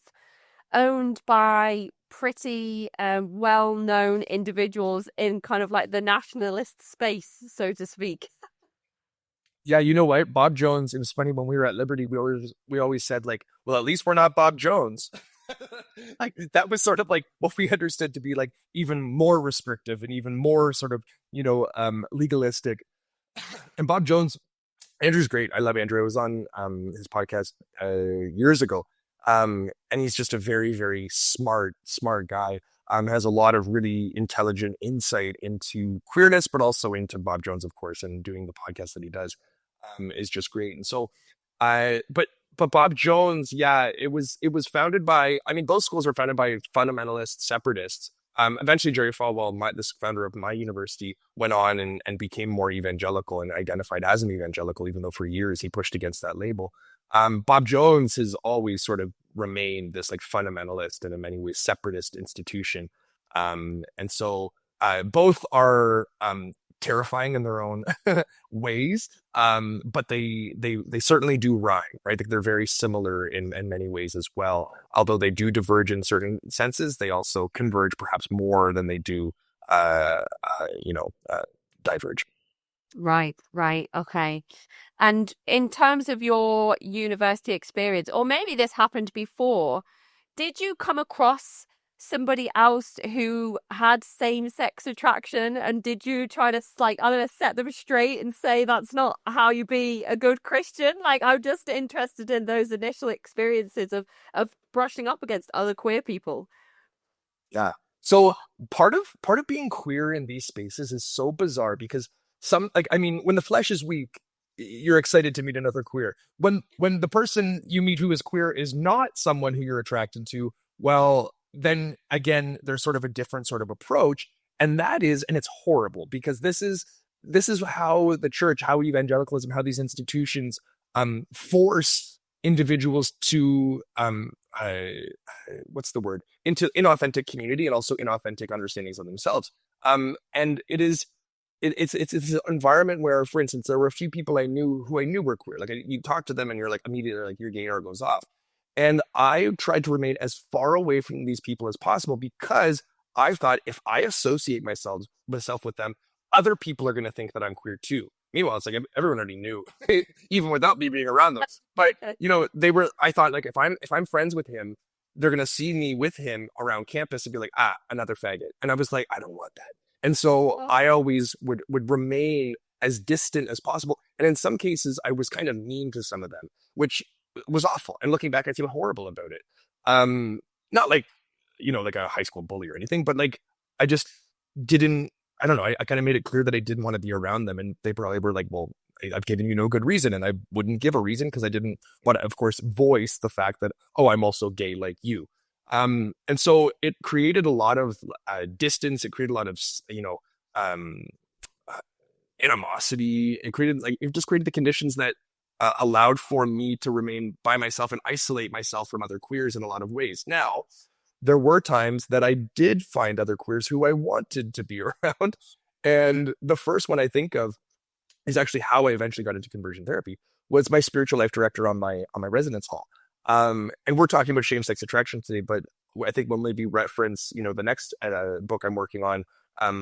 owned by pretty well-known individuals in kind of like the nationalist space, so to speak. Yeah, you know what? Bob Jones, it was funny when we were at Liberty, we always said like, well, at least we're not Bob Jones. Like that was sort of like what we understood to be like even more restrictive and even more sort of, legalistic. And Bob Jones, Andrew's great. I love Andrew. I was on his podcast years ago. And he's just a very, very smart guy. Has a lot of really intelligent insight into queerness, but also into Bob Jones, of course, and doing the podcast that he does is just great. And so, but Bob Jones, yeah, it was founded by. I mean, both schools were founded by fundamentalist separatists. Eventually, Jerry Falwell, this founder of my university, went on and became more evangelical and identified as an evangelical, even though for years he pushed against that label. Bob Jones has always sort of remained this like fundamentalist and in many ways separatist institution. And so both are terrifying in their own ways, but they certainly do rhyme, right? They're very similar in many ways as well. Although they do diverge in certain senses, they also converge perhaps more than they do, diverge. Right, okay. And in terms of your university experience, or maybe this happened before, did you come across somebody else who had same-sex attraction, and did you try to I don't know, set them straight and say that's not how you be a good Christian? Like, I'm just interested in those initial experiences of brushing up against other queer people. Yeah. So part of being queer in these spaces is so bizarre because when the flesh is weak, you're excited to meet another queer. When the person you meet who is queer is not someone who you're attracted to, well, then again, there's sort of a different sort of approach. And it's horrible because this is how the church, how evangelicalism, how these institutions force individuals to what's the word, into inauthentic community and also inauthentic understandings of themselves. And it's an environment where, for instance, there were a few people I knew were queer. Like you talk to them and you're like immediately like your gay air goes off. And I tried to remain as far away from these people as possible because I thought if I associate myself with them, other people are going to think that I'm queer too. Meanwhile, it's like everyone already knew, even without me being around them. But I thought like if I'm friends with him, they're going to see me with him around campus and be like, another faggot. And I was like, I don't want that. And so I always would remain as distant as possible. And in some cases, I was kind of mean to some of them, which was awful. And looking back, I feel horrible about it. Not like, like a high school bully or anything, but like, I just didn't, I don't know. I kind of made it clear that I didn't want to be around them. And they probably were like, well, I've given you no good reason. And I wouldn't give a reason because I didn't want to, of course, voice the fact that, I'm also gay like you. And so it created a lot of distance. It created a lot of, animosity. It just created the conditions that allowed for me to remain by myself and isolate myself from other queers in a lot of ways. Now, there were times that I did find other queers who I wanted to be around. And the first one I think of is actually how I eventually got into conversion therapy, was my spiritual life director on my residence hall. And we're talking about same-sex attraction today, but I think we'll maybe reference, the next book I'm working on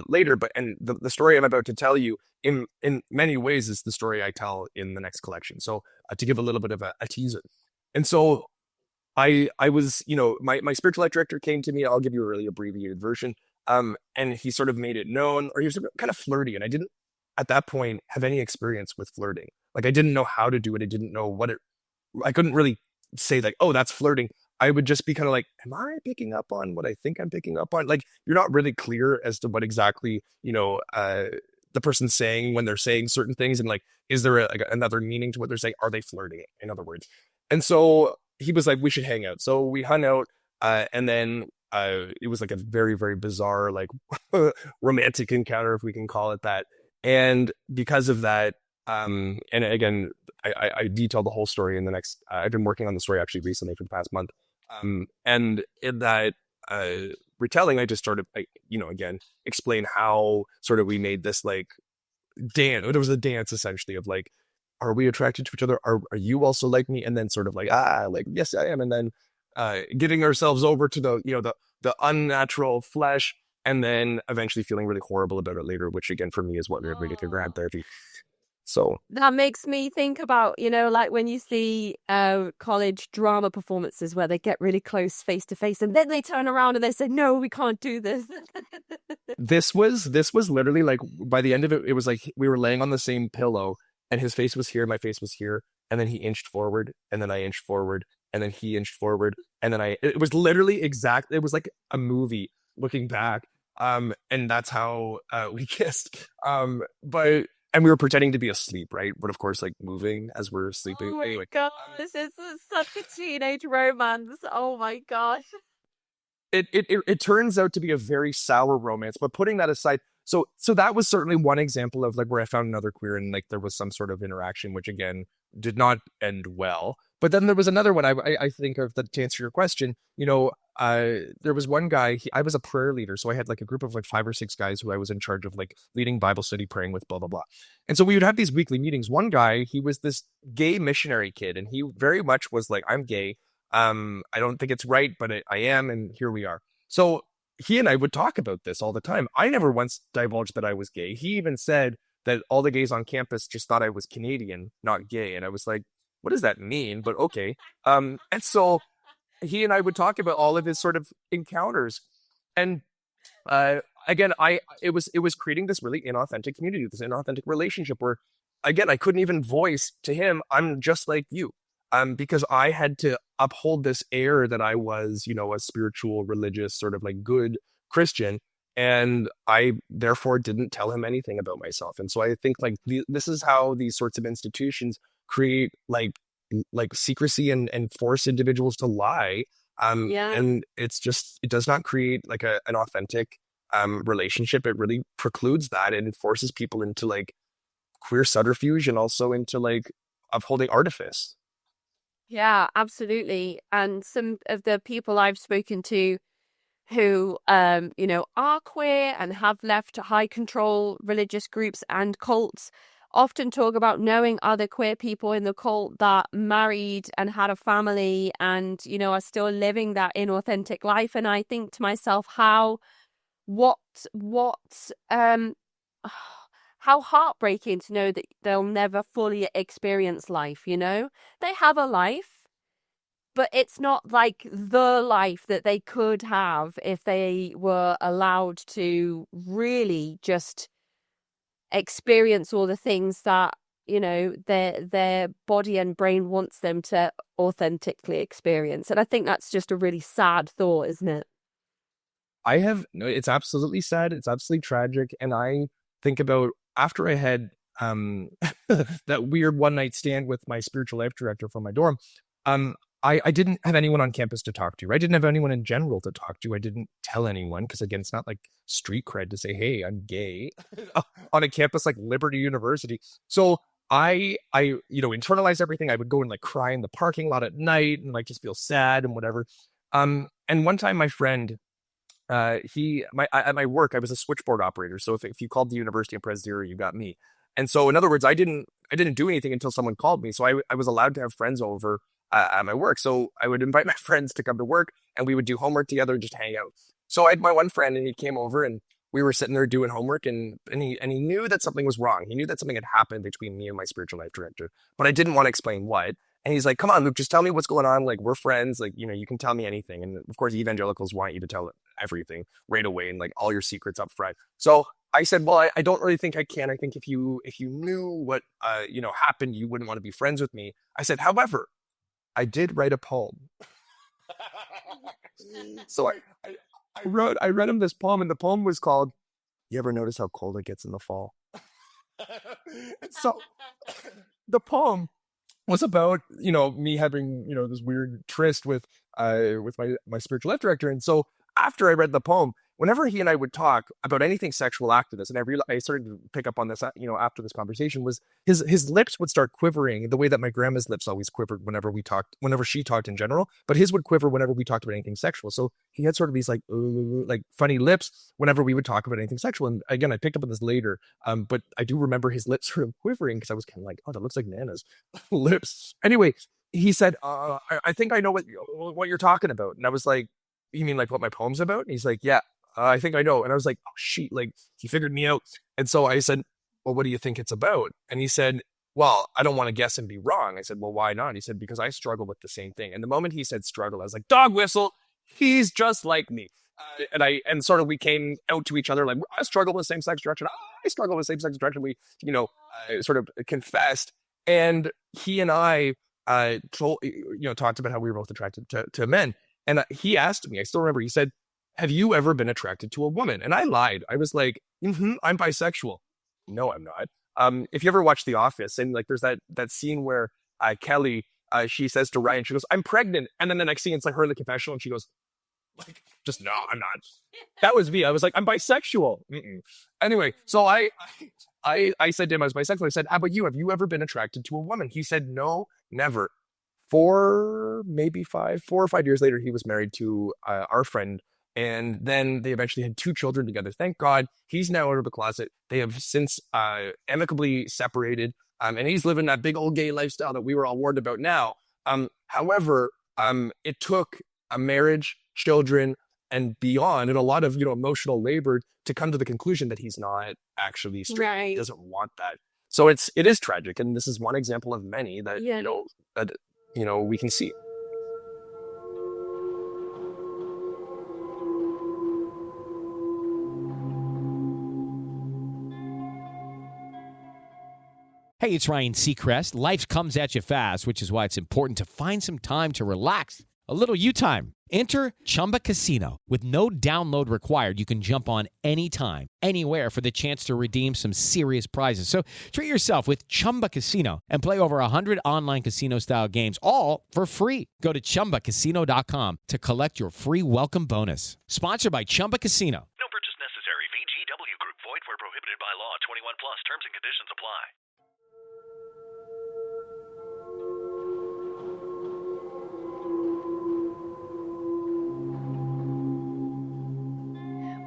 later. And the story I'm about to tell you in many ways is the story I tell in the next collection. So to give a little bit of a teaser. And so I was, my spiritual life director came to me. I'll give you a really abbreviated version. And he sort of made it known, or he was kind of flirty. And I didn't, at that point, have any experience with flirting. Like I didn't know how to do it. I didn't know I couldn't really say like, oh, that's flirting. I would just be kind of like, am I picking up on what I think I'm picking up on? Like, you're not really clear as to what exactly, the person's saying when they're saying certain things. And like, is there another meaning to what they're saying? Are they flirting, in other words? And so he was like, we should hang out. So we hung out. And then it was like a very, very bizarre, like romantic encounter, if we can call it that. And because of that, and again, I detailed the whole story in the next, I've been working on the story actually recently for the past month. And in that retelling, I just sort of, again, explain how sort of we made this like dance. There was a dance essentially of like, are we attracted to each other? Are you also like me? And then sort of like, like, yes, I am. And then getting ourselves over to the unnatural flesh, and then eventually feeling really horrible about it later, which again, for me is what we're going to grab therapy. So That makes me think about, like when you see college drama performances where they get really close face to face and then they turn around and they say, no, we can't do this. this was literally like, by the end of it, it was like we were laying on the same pillow and his face was here, my face was here, and then he inched forward, and then I inched forward, and then he inched forward, and then it was literally exact. It was like a movie looking back. And that's how we kissed. But and we were pretending to be asleep, right? But of course, like moving as we're sleeping. Oh my Anyway, gosh, this is such a teenage romance. Oh my gosh. it turns out to be a very sour romance. But putting that aside, so that was certainly one example of like where I found another queer and like there was some sort of interaction, which again did not end well. But then there was another one I think of that, to answer your question. There was one guy. I was a prayer leader, so I had like a group of like 5 or 6 guys who I was in charge of like leading Bible study, praying with, blah blah blah. And so we would have these weekly meetings. One guy, he was this gay missionary kid, and he very much was like, "I'm gay. I don't think it's right, but I am, and here we are." So he and I would talk about this all the time. I never once divulged that I was gay. He even said that all the gays on campus just thought I was Canadian, not gay. And I was like, what does that mean? But okay. And so he and I would talk about all of his sort of encounters. And again, it was creating this really inauthentic community, this inauthentic relationship where, again, I couldn't even voice to him, I'm just like you. Because I had to uphold this air that I was, a spiritual, religious, sort of like good Christian. And I therefore didn't tell him anything about myself. And so I think like this is how these sorts of institutions create like secrecy and force individuals to lie. Yeah. And it does not create like an authentic relationship. It really precludes that and forces people into like queer subterfuge and also into like upholding artifice. Yeah, absolutely. And some of the people I've spoken to who, are queer and have left high control religious groups and cults often talk about knowing other queer people in the cult that married and had a family and, are still living that inauthentic life. And I think to myself, what, how heartbreaking to know that they'll never fully experience life, They have a life, but it's not like the life that they could have if they were allowed to really just experience all the things that, their body and brain wants them to authentically experience. And I think that's just a really sad thought, isn't it? No, it's absolutely sad. It's absolutely tragic. And I think about after I had that weird one night stand with my spiritual life director from my dorm, I didn't have anyone on campus to talk to. I didn't have anyone in general to talk to. I didn't tell anyone because, again, it's not like street cred to say, hey, I'm gay on a campus like Liberty University. So I internalized everything. I would go and like cry in the parking lot at night and like just feel sad and whatever. And one time my friend, at my work, I was a switchboard operator. So if you called the University of Presbyterian, you got me. And so in other words, I didn't do anything until someone called me. So I was allowed to have friends over at my work. So I would invite my friends to come to work and we would do homework together and just hang out. So I had my one friend and he came over and we were sitting there doing homework and he knew that something was wrong. He knew that something had happened between me and my spiritual life director, but I didn't want to explain what. And he's like, come on, Luke, just tell me what's going on. Like, we're friends. Like, you can tell me anything. And of course, evangelicals want you to tell everything right away and like all your secrets up front. So I said, well, I don't really think I can. I think if you knew what, happened, you wouldn't want to be friends with me. I said, however, I did write a poem. So I read him this poem, and the poem was called, "You ever notice how cold it gets in the fall?" And so the poem was about, me having, this weird tryst with my spiritual life director. And so after I read the poem, whenever he and I would talk about anything sexual after this, and I started to pick up on this, after this conversation, was his lips would start quivering the way that my grandma's lips always quivered whenever she talked in general, but his would quiver whenever we talked about anything sexual. So he had sort of these like funny lips whenever we would talk about anything sexual. And again, I picked up on this later, but I do remember his lips sort of quivering because I was kind of like, oh, that looks like Nana's lips. Anyway, he said, I think I know what you're talking about. And I was like, you mean like what my poem's about? And he's like, yeah. I think I know. And I was like, oh, shit, like he figured me out. And so I said, well, what do you think it's about? And he said, well, I don't want to guess and be wrong. I said, well, why not? He said, because I struggle with the same thing. And the moment he said struggle, I was like, dog whistle, he's just like me. And sort of we came out to each other like, I struggle with same-sex attraction. I struggle with same-sex attraction. We, sort of confessed. And he and I talked about how we were both attracted to men. And he asked me, I still remember, he said, have you ever been attracted to a woman? And I lied. I was like, I'm bisexual. No, I'm not. If you ever watch The Office, and like there's that scene where Kelly, she says to Ryan, she goes, I'm pregnant. And then the next scene, it's like her in the confessional, and she goes, like, just no, I'm not. That was me. I was like, I'm bisexual. Anyway, so I said to him I was bisexual. I said, how about you? Have you ever been attracted to a woman? He said, no, never. 4 or 5 years later, he was married to our friend. And then they eventually had 2 children together. Thank God, he's now out of the closet. They have since amicably separated. And he's living that big old gay lifestyle that we were all warned about now. However, it took a marriage, children, and beyond, and a lot of emotional labor to come to the conclusion that he's not actually straight. Right. He doesn't want that. So it is tragic, and this is one example of many that we can see. Hey, it's Ryan Seacrest. Life comes at you fast, which is why it's important to find some time to relax. A little you time. Enter Chumba Casino. With no download required, you can jump on anytime, anywhere for the chance to redeem some serious prizes. So treat yourself with Chumba Casino and play over 100 online casino-style games, all for free. Go to ChumbaCasino.com to collect your free welcome bonus. Sponsored by Chumba Casino. No purchase necessary. VGW Group. Void where prohibited by law. 21 plus. Terms and conditions apply.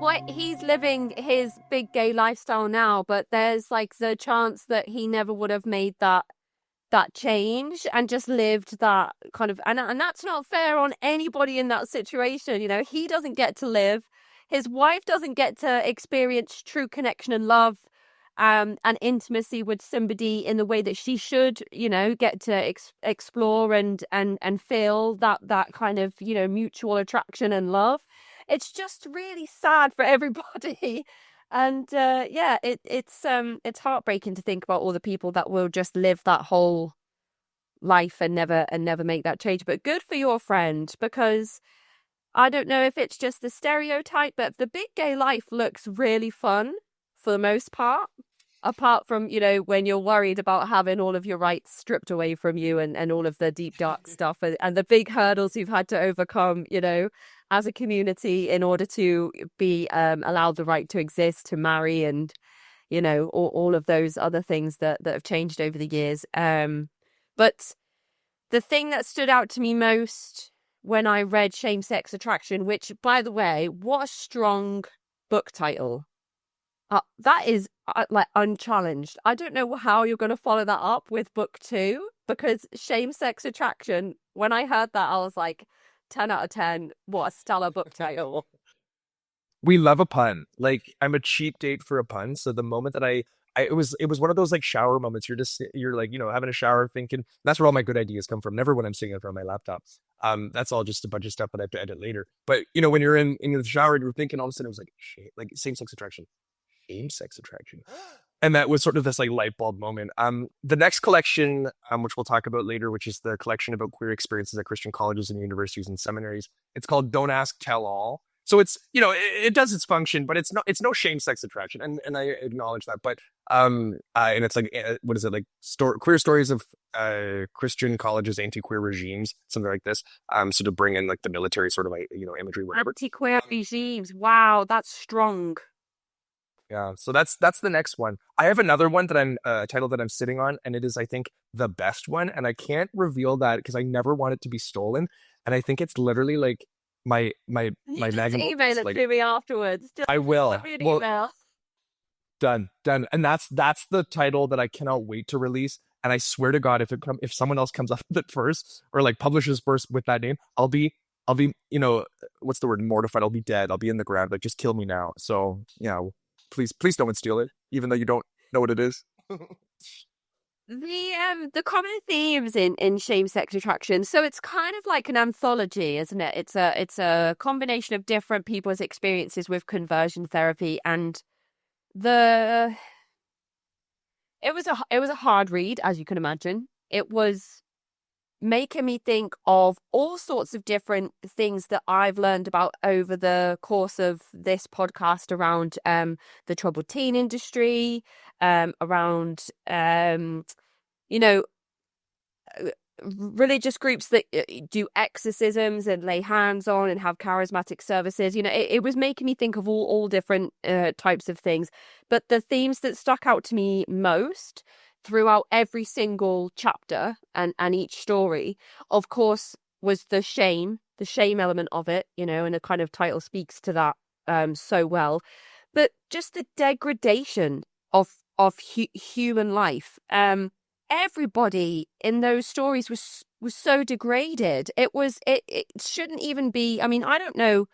Well, he's living his big gay lifestyle now, but there's like the chance that he never would have made that change and just lived that kind of, and that's not fair on anybody in that situation. He doesn't get to live. His wife doesn't get to experience true connection and love and intimacy with somebody in the way that she should, get to explore and feel that kind of, mutual attraction and love. It's just really sad for everybody. And it's heartbreaking to think about all the people that will just live that whole life and never make that change. But good for your friend, because I don't know if it's just the stereotype, but the big gay life looks really fun for the most part. Apart from, when you're worried about having all of your rights stripped away from you and all of the deep, dark stuff and the big hurdles you've had to overcome, as a community in order to be allowed the right to exist, to marry, and, all of those other things that have changed over the years. But the thing that stood out to me most when I read Same-Sex Attraction, which, by the way, what a strong book title. That is like unchallenged. I don't know how you're going to follow that up with book 2, because Same-Sex Attraction, when I heard that, I was like, 10 out of 10. What a stellar book title. We love a pun. Like, I'm a cheap date for a pun. So the moment that it was one of those like shower moments. You're like, having a shower thinking, that's where all my good ideas come from. Never when I'm sitting in front of my laptop. That's all just a bunch of stuff that I have to edit later. But, when you're in the shower and you're thinking, all of a sudden it was like, shit, like same-sex attraction. Same-sex attraction. And that was sort of this like light bulb moment. The next collection, which we'll talk about later, which is the collection about queer experiences at Christian colleges and universities and seminaries. It's called Don't Ask, Tell All. So it's, it does its function, but it's no shame-sex attraction. And I acknowledge that. But, and it's like, what is it? Like queer stories of Christian colleges, anti-queer regimes, something like this. So to bring in like the military sort of, imagery, whatever. Anti-queer regimes. Wow, that's strong. Yeah, so that's the next one. I have another one that I'm title that I'm sitting on, and it is, I think, the best one, and I can't reveal that because I never want it to be stolen. And I think it's literally like my magnum. Email it to me afterwards. I will. Send me an email. Done. And that's the title that I cannot wait to release. And I swear to God, if someone else comes up with it first, or like publishes first with that name, I'll be what's the word? Mortified. I'll be dead. I'll be in the ground. Like, just kill me now. So yeah. Please don't steal it, even though you don't know what it is? The common themes in same-sex attraction. So it's kind of like an anthology, isn't it? It's a combination of different people's experiences with conversion therapy, and the it was a hard read, as you can imagine. It was making me think of all sorts of different things that I've learned about over the course of this podcast around the troubled teen industry, around you know religious groups that do exorcisms and lay hands on and have charismatic services. It was making me think of all different types of things. But the themes that stuck out to me most throughout every single chapter and each story, of course, was the shame element of it, and the kind of title speaks to that so well. But just the degradation of human life. Everybody in those stories was so degraded. It shouldn't even be. I mean, I don't know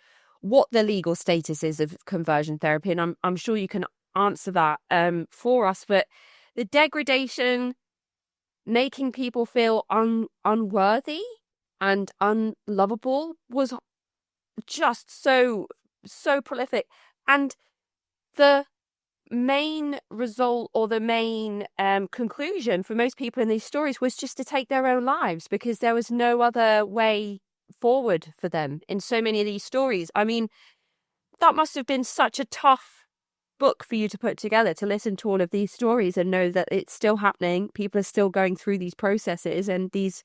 what the legal status is of conversion therapy, and I'm sure you can answer that for us. But the degradation, making people feel unworthy and unlovable, was just so prolific. And the main result, or the main conclusion for most people in these stories, was just to take their own lives, because there was no other way forward for them in so many of these stories. I mean, that must have been such a tough book for you to put together, to listen to all of these stories and know that it's still happening. People are still going through these processes, and these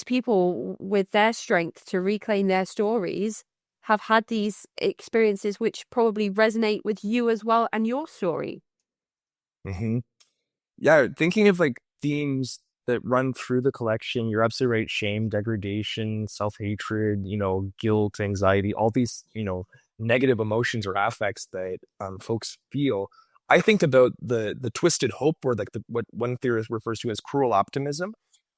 people, with their strength to reclaim their stories, have had these experiences which probably resonate with you as well and your story. Mm-hmm. Yeah, thinking of like themes that run through the collection, you're absolutely right. Shame, degradation, self-hatred, guilt, anxiety, all these, negative emotions or affects that folks feel. I think about the twisted hope, or like what one theorist refers to as cruel optimism,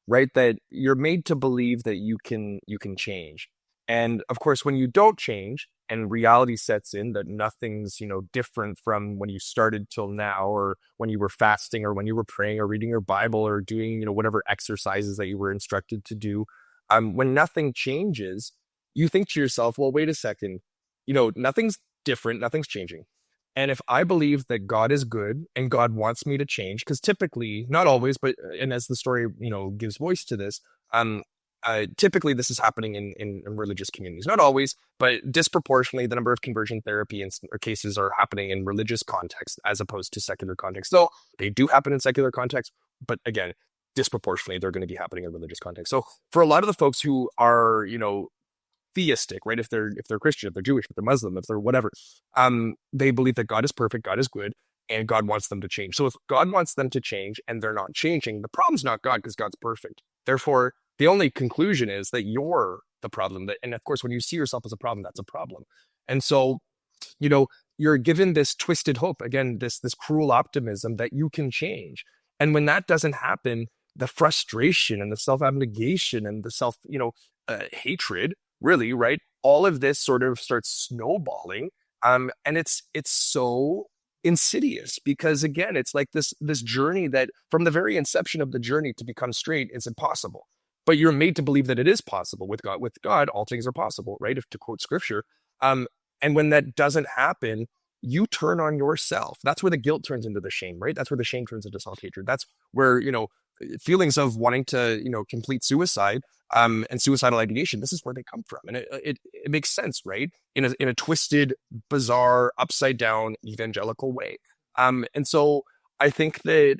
right? That you're made to believe that you can change. And of course, when you don't change and reality sets in, that nothing's, different from when you started till now, or when you were fasting, or when you were praying, or reading your Bible, or doing, whatever exercises that you were instructed to do. When nothing changes, you think to yourself, well, wait a second, nothing's different, nothing's changing. And if I believe that God is good and God wants me to change, because typically, not always, but and as the story, gives voice to this, typically this is happening in religious communities. Not always, but disproportionately, the number of conversion therapy or cases are happening in religious context as opposed to secular context. So they do happen in secular context, but again, disproportionately, they're going to be happening in religious context. So for a lot of the folks who are, theistic, right? If they're Christian, if they're Jewish, if they're Muslim, if they're whatever, they believe that God is perfect, God is good, and God wants them to change. So if God wants them to change and they're not changing, the problem's not God, because God's perfect. Therefore, the only conclusion is that you're the problem. And of course, when you see yourself as a problem, that's a problem. And so, you're given this twisted hope, again, this cruel optimism that you can change. And when that doesn't happen, the frustration and the self-abnegation and the hatred, really, right? All of this sort of starts snowballing. And it's so insidious, because again, it's like this journey that from the very inception of the journey to become straight is impossible. But you're made to believe that it is possible. With God, all things are possible, right? If to quote scripture. And when that doesn't happen, you turn on yourself. That's where the guilt turns into the shame, right? That's where the shame turns into self-hatred. That's where, feelings of wanting to, complete suicide, and suicidal ideation, this is where they come from. And it makes sense, right? In a twisted, bizarre, upside down, evangelical way. And so I think that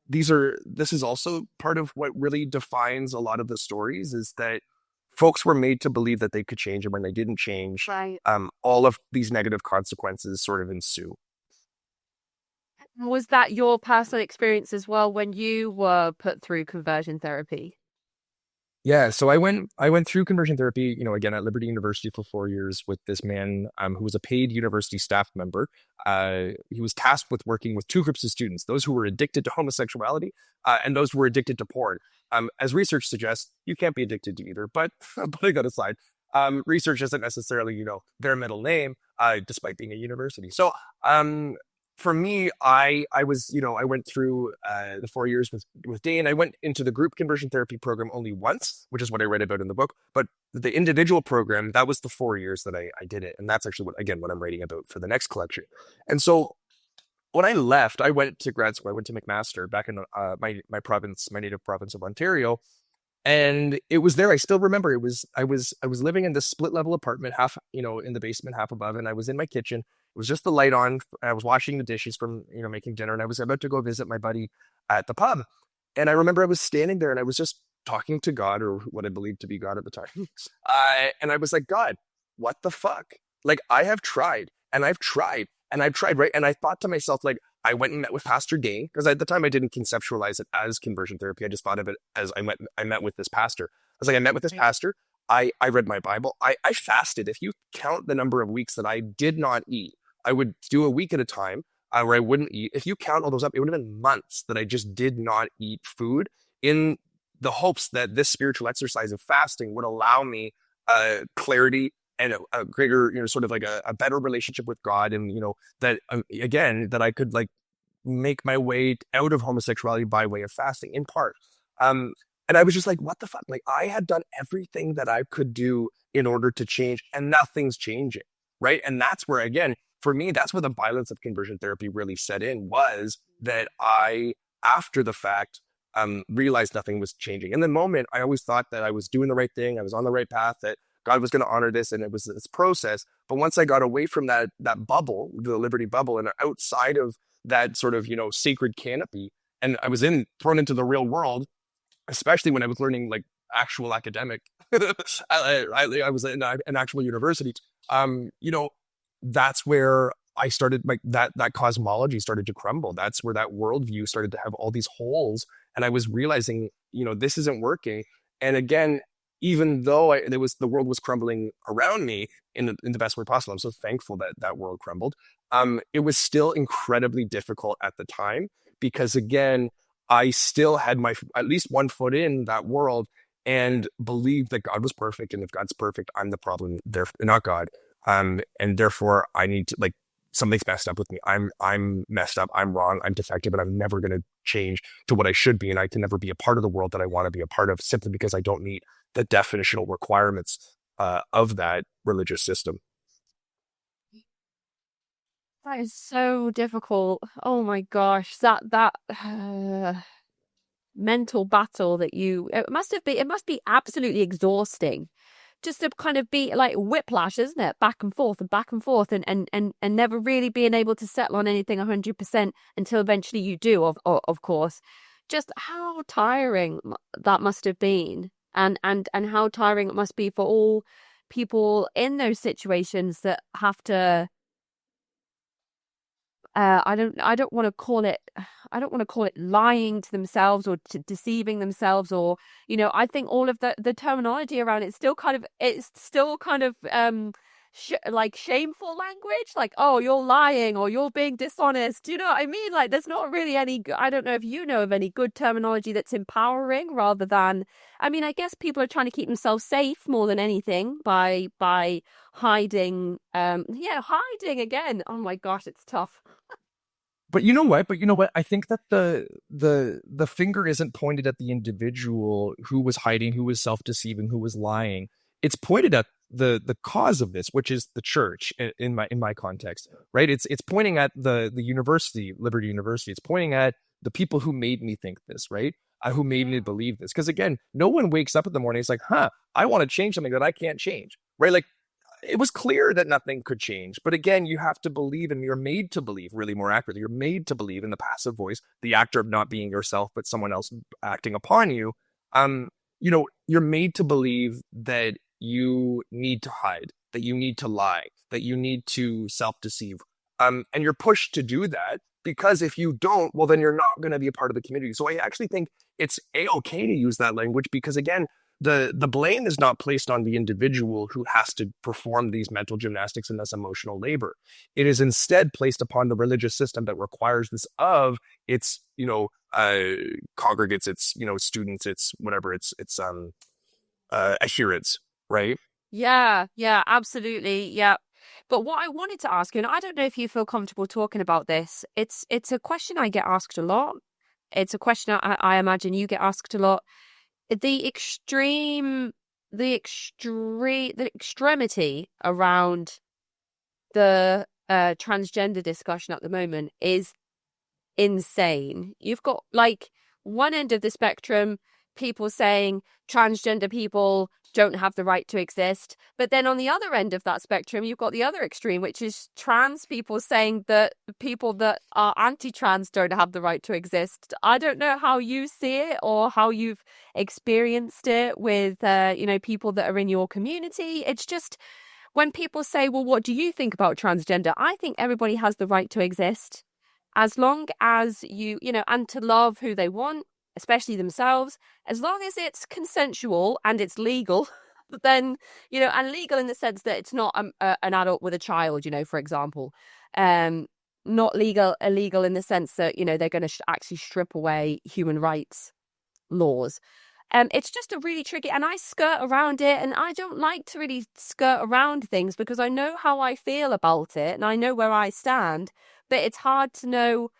this is also part of what really defines a lot of the stories, is that folks were made to believe that they could change, and when they didn't change, Right. all of these negative consequences sort of ensue. Was that your personal experience as well when you were put through conversion therapy? Yeah, so I went through conversion therapy, again at Liberty University for 4 years with this man who was a paid university staff member. He was tasked with working with two groups of students: those who were addicted to homosexuality and those who were addicted to porn. As research suggests, you can't be addicted to either. But putting that aside, research isn't necessarily their middle name, despite being a university. So for me, I was, I went through the 4 years with Dane. I went into the group conversion therapy program only once, which is what I read about in the book. But the individual program, that was the 4 years that I did it. And that's actually what I'm writing about for the next collection. And so when I left, I went to grad school. I went to McMaster back in my province, my native province of Ontario. And it was there. I still remember I was living in this split level apartment, half, in the basement, half above, and I was in my kitchen. It was just the light on. I was washing the dishes from, making dinner, and I was about to go visit my buddy at the pub. And I remember I was standing there and I was just talking to God, or what I believed to be God at the time. And I was like, God, what the fuck? Like, I have tried and I've tried and I've tried, right? And I thought to myself, like, I went and met with Pastor Dane, because at the time I didn't conceptualize it as conversion therapy. I just thought of it as I met with this pastor. I was like, I met with this pastor. I read my Bible. I fasted. If you count the number of weeks that I did not eat, I would do a week at a time where I wouldn't eat. If you count all those up, it would have been months that I just did not eat food, in the hopes that this spiritual exercise of fasting would allow me clarity and a greater, sort of like a better relationship with God. And, that again, that I could like make my way out of homosexuality by way of fasting, in part. And I was just like, what the fuck? Like, I had done everything that I could do in order to change, and nothing's changing, right? And that's where, again, for me, that's where the violence of conversion therapy really set in, was that I, after the fact, realized nothing was changing. In the moment, I always thought that I was doing the right thing, I was on the right path, that God was going to honor this, and it was this process. But once I got away from that bubble, the liberty bubble, and outside of that sort of, sacred canopy, and I was thrown into the real world, especially when I was learning like actual academic, I was in an actual university, that's where I started, like, that cosmology started to crumble. That's where that worldview started to have all these holes. And I was realizing, this isn't working. And again, even though the world was crumbling around me in the best way possible, I'm so thankful that that world crumbled. It was still incredibly difficult at the time, because again, I still had at least one foot in that world, and believed that God was perfect. And if God's perfect, I'm the problem, therefore not God. And therefore I need to, like, something's messed up with me. I'm messed up. I'm wrong. I'm defective, and I'm never going to change to what I should be. And I can never be a part of the world that I want to be a part of, simply because I don't meet the definitional requirements of that religious system. That is so difficult. Oh my gosh, that mental battle that it must be absolutely exhausting, just to kind of be like whiplash, isn't it? Back and forth and back and forth, and never really being able to settle on anything 100% until eventually you do, of course. Just how tiring that must have been, and how tiring it must be for all people in those situations that have to. I don't want to call it lying to themselves, or deceiving themselves, or I think all of the terminology around it's still kind of like shameful language, like, oh, you're lying, or you're being dishonest. Do you know what I mean? Like, there's not really any. I don't know if you know of any good terminology that's empowering, rather than. I mean, I guess people are trying to keep themselves safe more than anything by hiding. Hiding again. Oh my gosh, it's tough. But you know what? I think that the finger isn't pointed at the individual who was hiding, who was self-deceiving, who was lying. It's pointed at the cause of this, which is the church in my context, right? It's pointing at the university, Liberty University. It's pointing at the people who made me think this, right? Who made me believe this. Because again, no one wakes up in the morning, it's like, I want to change something that I can't change, right? Like, it was clear that nothing could change. But again, you have to believe, and you're made to believe, really more accurately, you're made to believe in the passive voice, the actor of not being yourself, but someone else acting upon you. You're made to believe that you need to hide, that you need to lie, that you need to self-deceive. And you're pushed to do that, because if you don't, well, then you're not going to be a part of the community. So I actually think it's A-okay to use that language, because again, the blame is not placed on the individual who has to perform these mental gymnastics and this emotional labor. It is instead placed upon the religious system that requires this of its, congregates, its, students, its whatever, its adherents, right? Yeah, absolutely. Yeah. But what I wanted to ask you, and I don't know if you feel comfortable talking about this, it's a question I get asked a lot. It's a question I imagine you get asked a lot. The extremity around the transgender discussion at the moment is insane. You've got like one end of the spectrum, people saying transgender people don't have the right to exist. But then on the other end of that spectrum, you've got the other extreme, which is trans people saying that people that are anti-trans don't have the right to exist. I don't know how you see it or how you've experienced it with, people that are in your community. It's just when people say, well, what do you think about transgender? I think everybody has the right to exist as long as and to love who they want, especially themselves, as long as it's consensual and it's legal, then, and legal in the sense that it's not an adult with a child, for example, not illegal in the sense that, they're going to actually strip away human rights laws. It's just a really tricky, and I skirt around it, and I don't like to really skirt around things because I know how I feel about it and I know where I stand, but it's hard to know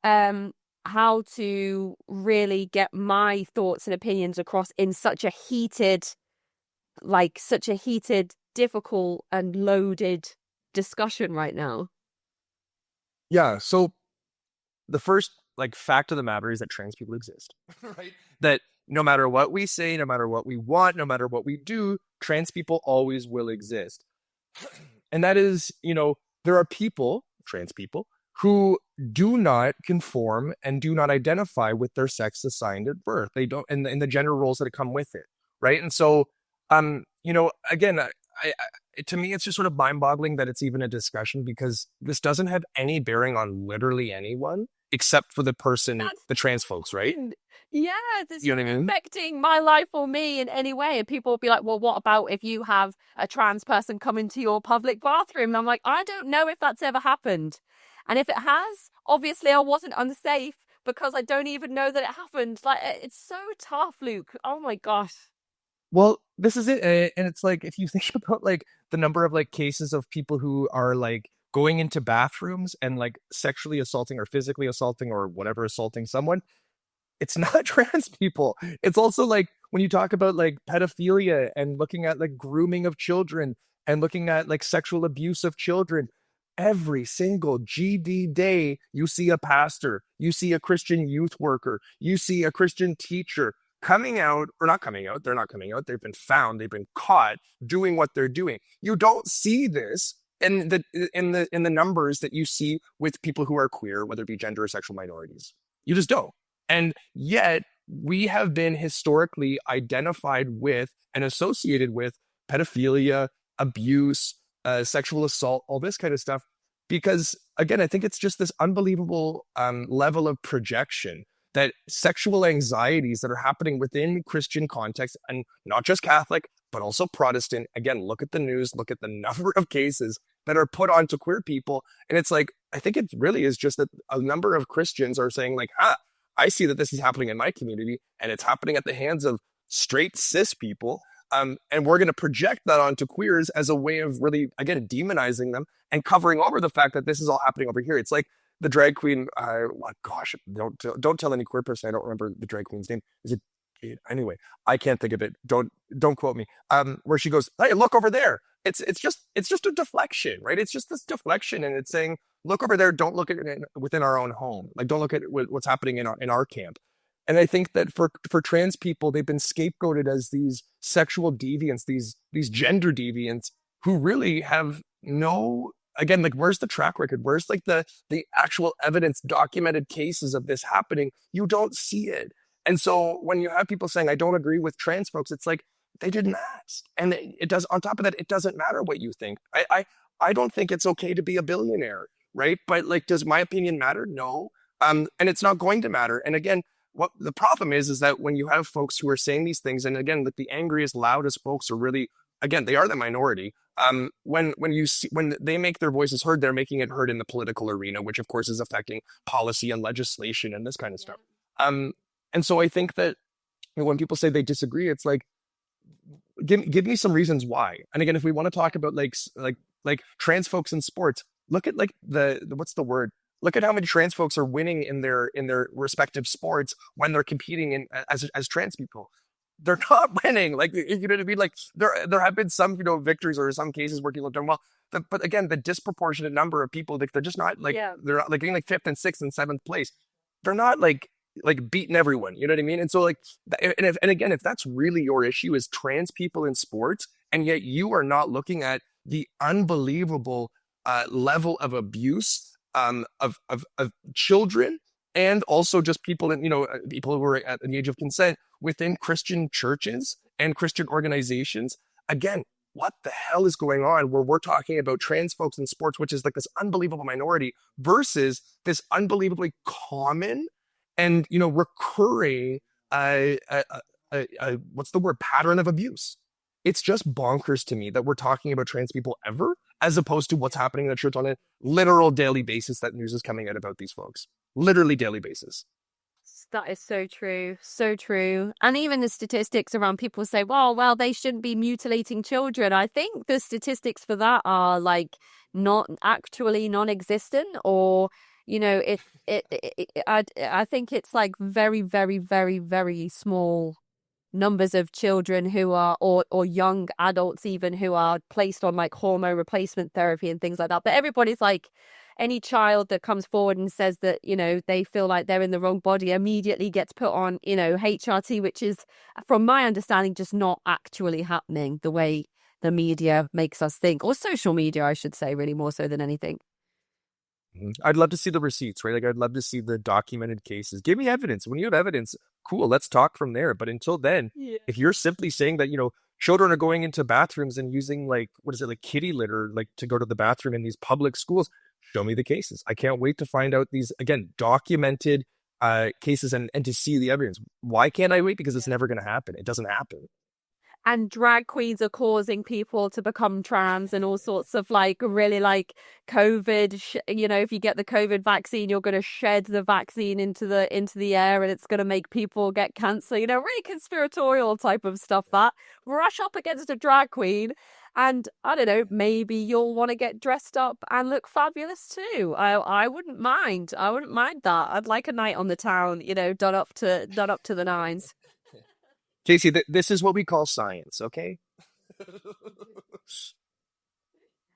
how to really get my thoughts and opinions across in such a heated, difficult and loaded discussion right now. Yeah. So the first fact of the matter is that trans people exist, right? That no matter what we say, no matter what we want, no matter what we do, trans people always will exist. And that is, there are people, trans people, who do not conform and do not identify with their sex assigned at birth. They don't, and the gender roles that come with it, right? And so, again, to me, it's just sort of mind-boggling that it's even a discussion because this doesn't have any bearing on literally anyone except for the trans folks, right? Yeah, this you know what I mean? affecting my life or me in any way. And people will be like, well, what about if you have a trans person come into your public bathroom? And I'm like, I don't know if that's ever happened. And if it has, obviously I wasn't unsafe because I don't even know that it happened. Like, it's so tough, Luke. Oh my gosh. Well, this is it. And it's like, if you think about the number of cases of people who are going into bathrooms and sexually assaulting or physically assaulting or whatever, assaulting someone, it's not trans people. It's also when you talk about pedophilia and looking at grooming of children and looking at sexual abuse of children, every single GD day, you see a pastor, you see a Christian youth worker, you see a Christian teacher coming out, or not coming out, they're not coming out, they've been found, they've been caught doing what they're doing. You don't see this in the numbers that you see with people who are queer, whether it be gender or sexual minorities. You just don't. And yet we have been historically identified with and associated with pedophilia, abuse, sexual assault, all this kind of stuff. Because again, I think it's just this unbelievable level of projection that sexual anxieties that are happening within Christian context, and not just Catholic, but also Protestant. Again, look at the news, look at the number of cases that are put onto queer people. And it's I think it really is just that a number of Christians are saying I see that this is happening in my community and it's happening at the hands of straight cis people. And we're going to project that onto queers as a way of really, again, demonizing them and covering over the fact that this is all happening over here. It's like the drag queen. Don't tell any queer person. I don't remember the drag queen's name. Is it? Anyway, I can't think of it. Don't quote me. Where she goes, hey, look over there. It's just a deflection, right? It's just this deflection, and it's saying, look over there. Don't look at it within our own home. Don't look at what's happening in our camp. And I think that for trans people, they've been scapegoated as these sexual deviants, these gender deviants who really have no, again, where's the track record? Where's the actual evidence, documented cases of this happening? You don't see it. And so when you have people saying, I don't agree with trans folks, it's they didn't ask. And it does, on top of that, it doesn't matter what you think. I don't think it's okay to be a billionaire, right? But does my opinion matter? No. And it's not going to matter. And again, what the problem is that when you have folks who are saying these things, and again, the angriest, loudest folks are really, again, they are the minority. When they make their voices heard, they're making it heard in the political arena, which of course is affecting policy and legislation and this kind of stuff. And so I think that when people say they disagree, it's give me some reasons why. And again, if we want to talk about Like trans folks in sports, look at like what's the word? Look at how many trans folks are winning in their respective sports when they're competing as trans people. They're not winning. Like, you know what I mean? Like there have been some, victories or some cases where people have done well. But again, the disproportionate number of people, like, they're just not like, they're not like getting like fifth and sixth and seventh place. They're not like beating everyone. You know what I mean? And so like, and again, if that's really your issue is trans people in sports, and yet you are not looking at the unbelievable level of abuse of children, and also just people in, people who are at the age of consent within Christian churches and Christian organizations. Again, what the hell is going on where we're talking about trans folks in sports, which is like this unbelievable minority, versus this unbelievably common and, recurring, what's the word, pattern of abuse. It's just bonkers to me that we're talking about trans people ever, as opposed to what's happening in the church on a literal daily basis that news is coming out about these folks. Literally daily basis. That is so true. So true. And even the statistics around people say, well, they shouldn't be mutilating children. I think the statistics for that are like not actually non-existent, or, I think it's like very, very, very, very small numbers of children who are, or young adults even, who are placed on like hormone replacement therapy and things like that. But everybody's like, any child that comes forward and says that, they feel like they're in the wrong body immediately gets put on, HRT, which is, from my understanding, just not actually happening the way the media makes us think, or social media, I should say, really more so than anything. I'd love to see the receipts, right? Like, I'd love to see the documented cases. Give me evidence. When you have evidence, cool, let's talk from there. But until then, if you're simply saying that, children are going into bathrooms and using like kitty litter, like to go to the bathroom in these public schools, show me the cases. I can't wait to find out these, again, documented cases and to see the evidence. Why can't I wait? Because it's never going to happen. It doesn't happen. And drag queens are causing people to become trans and all sorts of like really like COVID. If you get the COVID vaccine, you're going to shed the vaccine into the air, and it's going to make people get cancer. Really conspiratorial type of stuff. That rush up against a drag queen, and I don't know, maybe you'll want to get dressed up and look fabulous too. I wouldn't mind. I wouldn't mind that. I'd like a night on the town, done up to the nines. Kacey, this is what we call science, okay?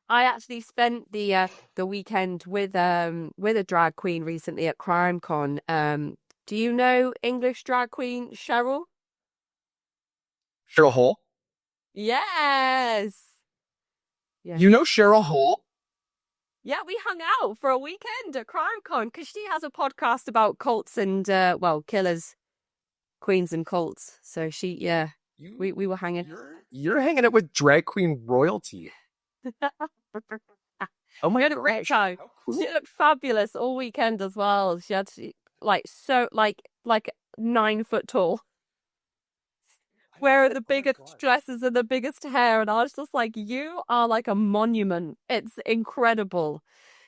I actually spent the weekend with a drag queen recently at CrimeCon. Do you know English drag queen Cheryl? Cheryl Hole? Yes. Yeah. You know Cheryl Hole? Yeah, we hung out for a weekend at CrimeCon because she has a podcast about cults and killers. Queens and cults. So we were hanging. You're hanging out with drag queen royalty. Oh my god, Richo. Cool. She looked fabulous all weekend as well. She had like 9 foot tall. Wearing the biggest dresses and the biggest hair, and I was just like, you are like a monument. It's incredible.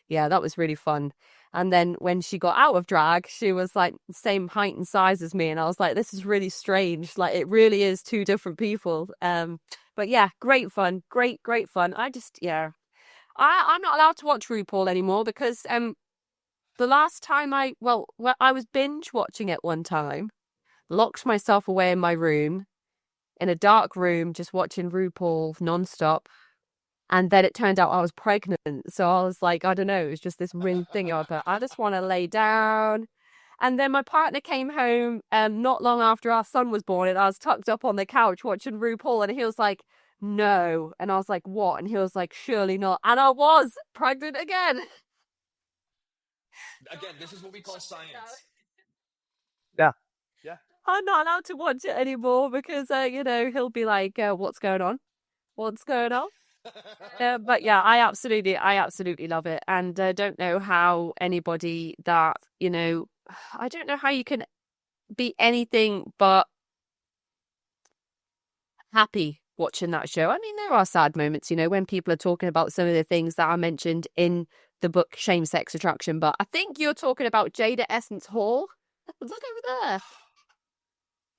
Yeah, that was really fun. And then when she got out of drag, she was like the same height and size as me. And I was like, this is really strange. Like, it really is 2 different people. But yeah, great fun. Great fun. I'm not allowed to watch RuPaul anymore because the last time I was binge watching it one time, locked myself away in my room, in a dark room, just watching RuPaul nonstop. And then it turned out I was pregnant. So I was like, I don't know, it was just this weird thing. I just want to lay down. And then my partner came home not long after our son was born, and I was tucked up on the couch watching RuPaul, and he was like, no. And I was like, what? And he was like, surely not. And I was pregnant again. Again, this is what we call science. Yeah. I'm not allowed to watch it anymore because, he'll be like, what's going on? What's going on? But yeah, I absolutely love it. And I don't know how anybody that, I don't know how you can be anything but happy watching that show. I mean, there are sad moments, when people are talking about some of the things that are mentioned in the book Shame, Sex, Attraction. But I think you're talking about Jada Essence Hall. Look over there.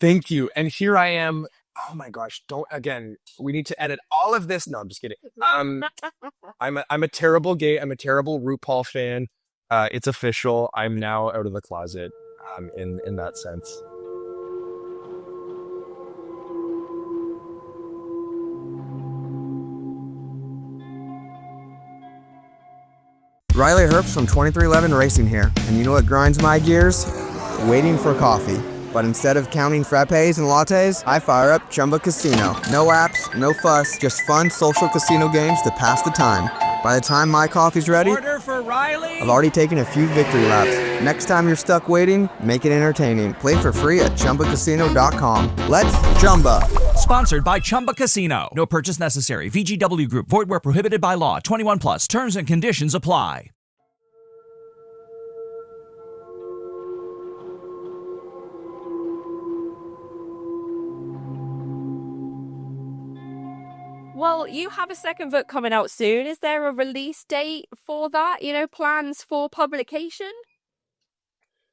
Thank you. And here I am Oh my gosh, don't again. We need to edit all of this. No, I'm just kidding. I'm a terrible gay. I'm a terrible RuPaul fan. It's official. I'm now out of the closet. In that sense. Riley Herbst from 2311 Racing here, and you know what grinds my gears? Waiting for coffee. But instead of counting frappes and lattes, I fire up Chumba Casino. No apps, no fuss, just fun social casino games to pass the time. By the time my coffee's ready, Order for Riley. I've already taken a few victory laps. Next time you're stuck waiting, make it entertaining. Play for free at ChumbaCasino.com. Let's Chumba. Sponsored by Chumba Casino. No purchase necessary. VGW Group. Void where prohibited by law. 21 plus. Terms and conditions apply. Well, you have a second book coming out soon. Is there a release date for that? Plans for publication?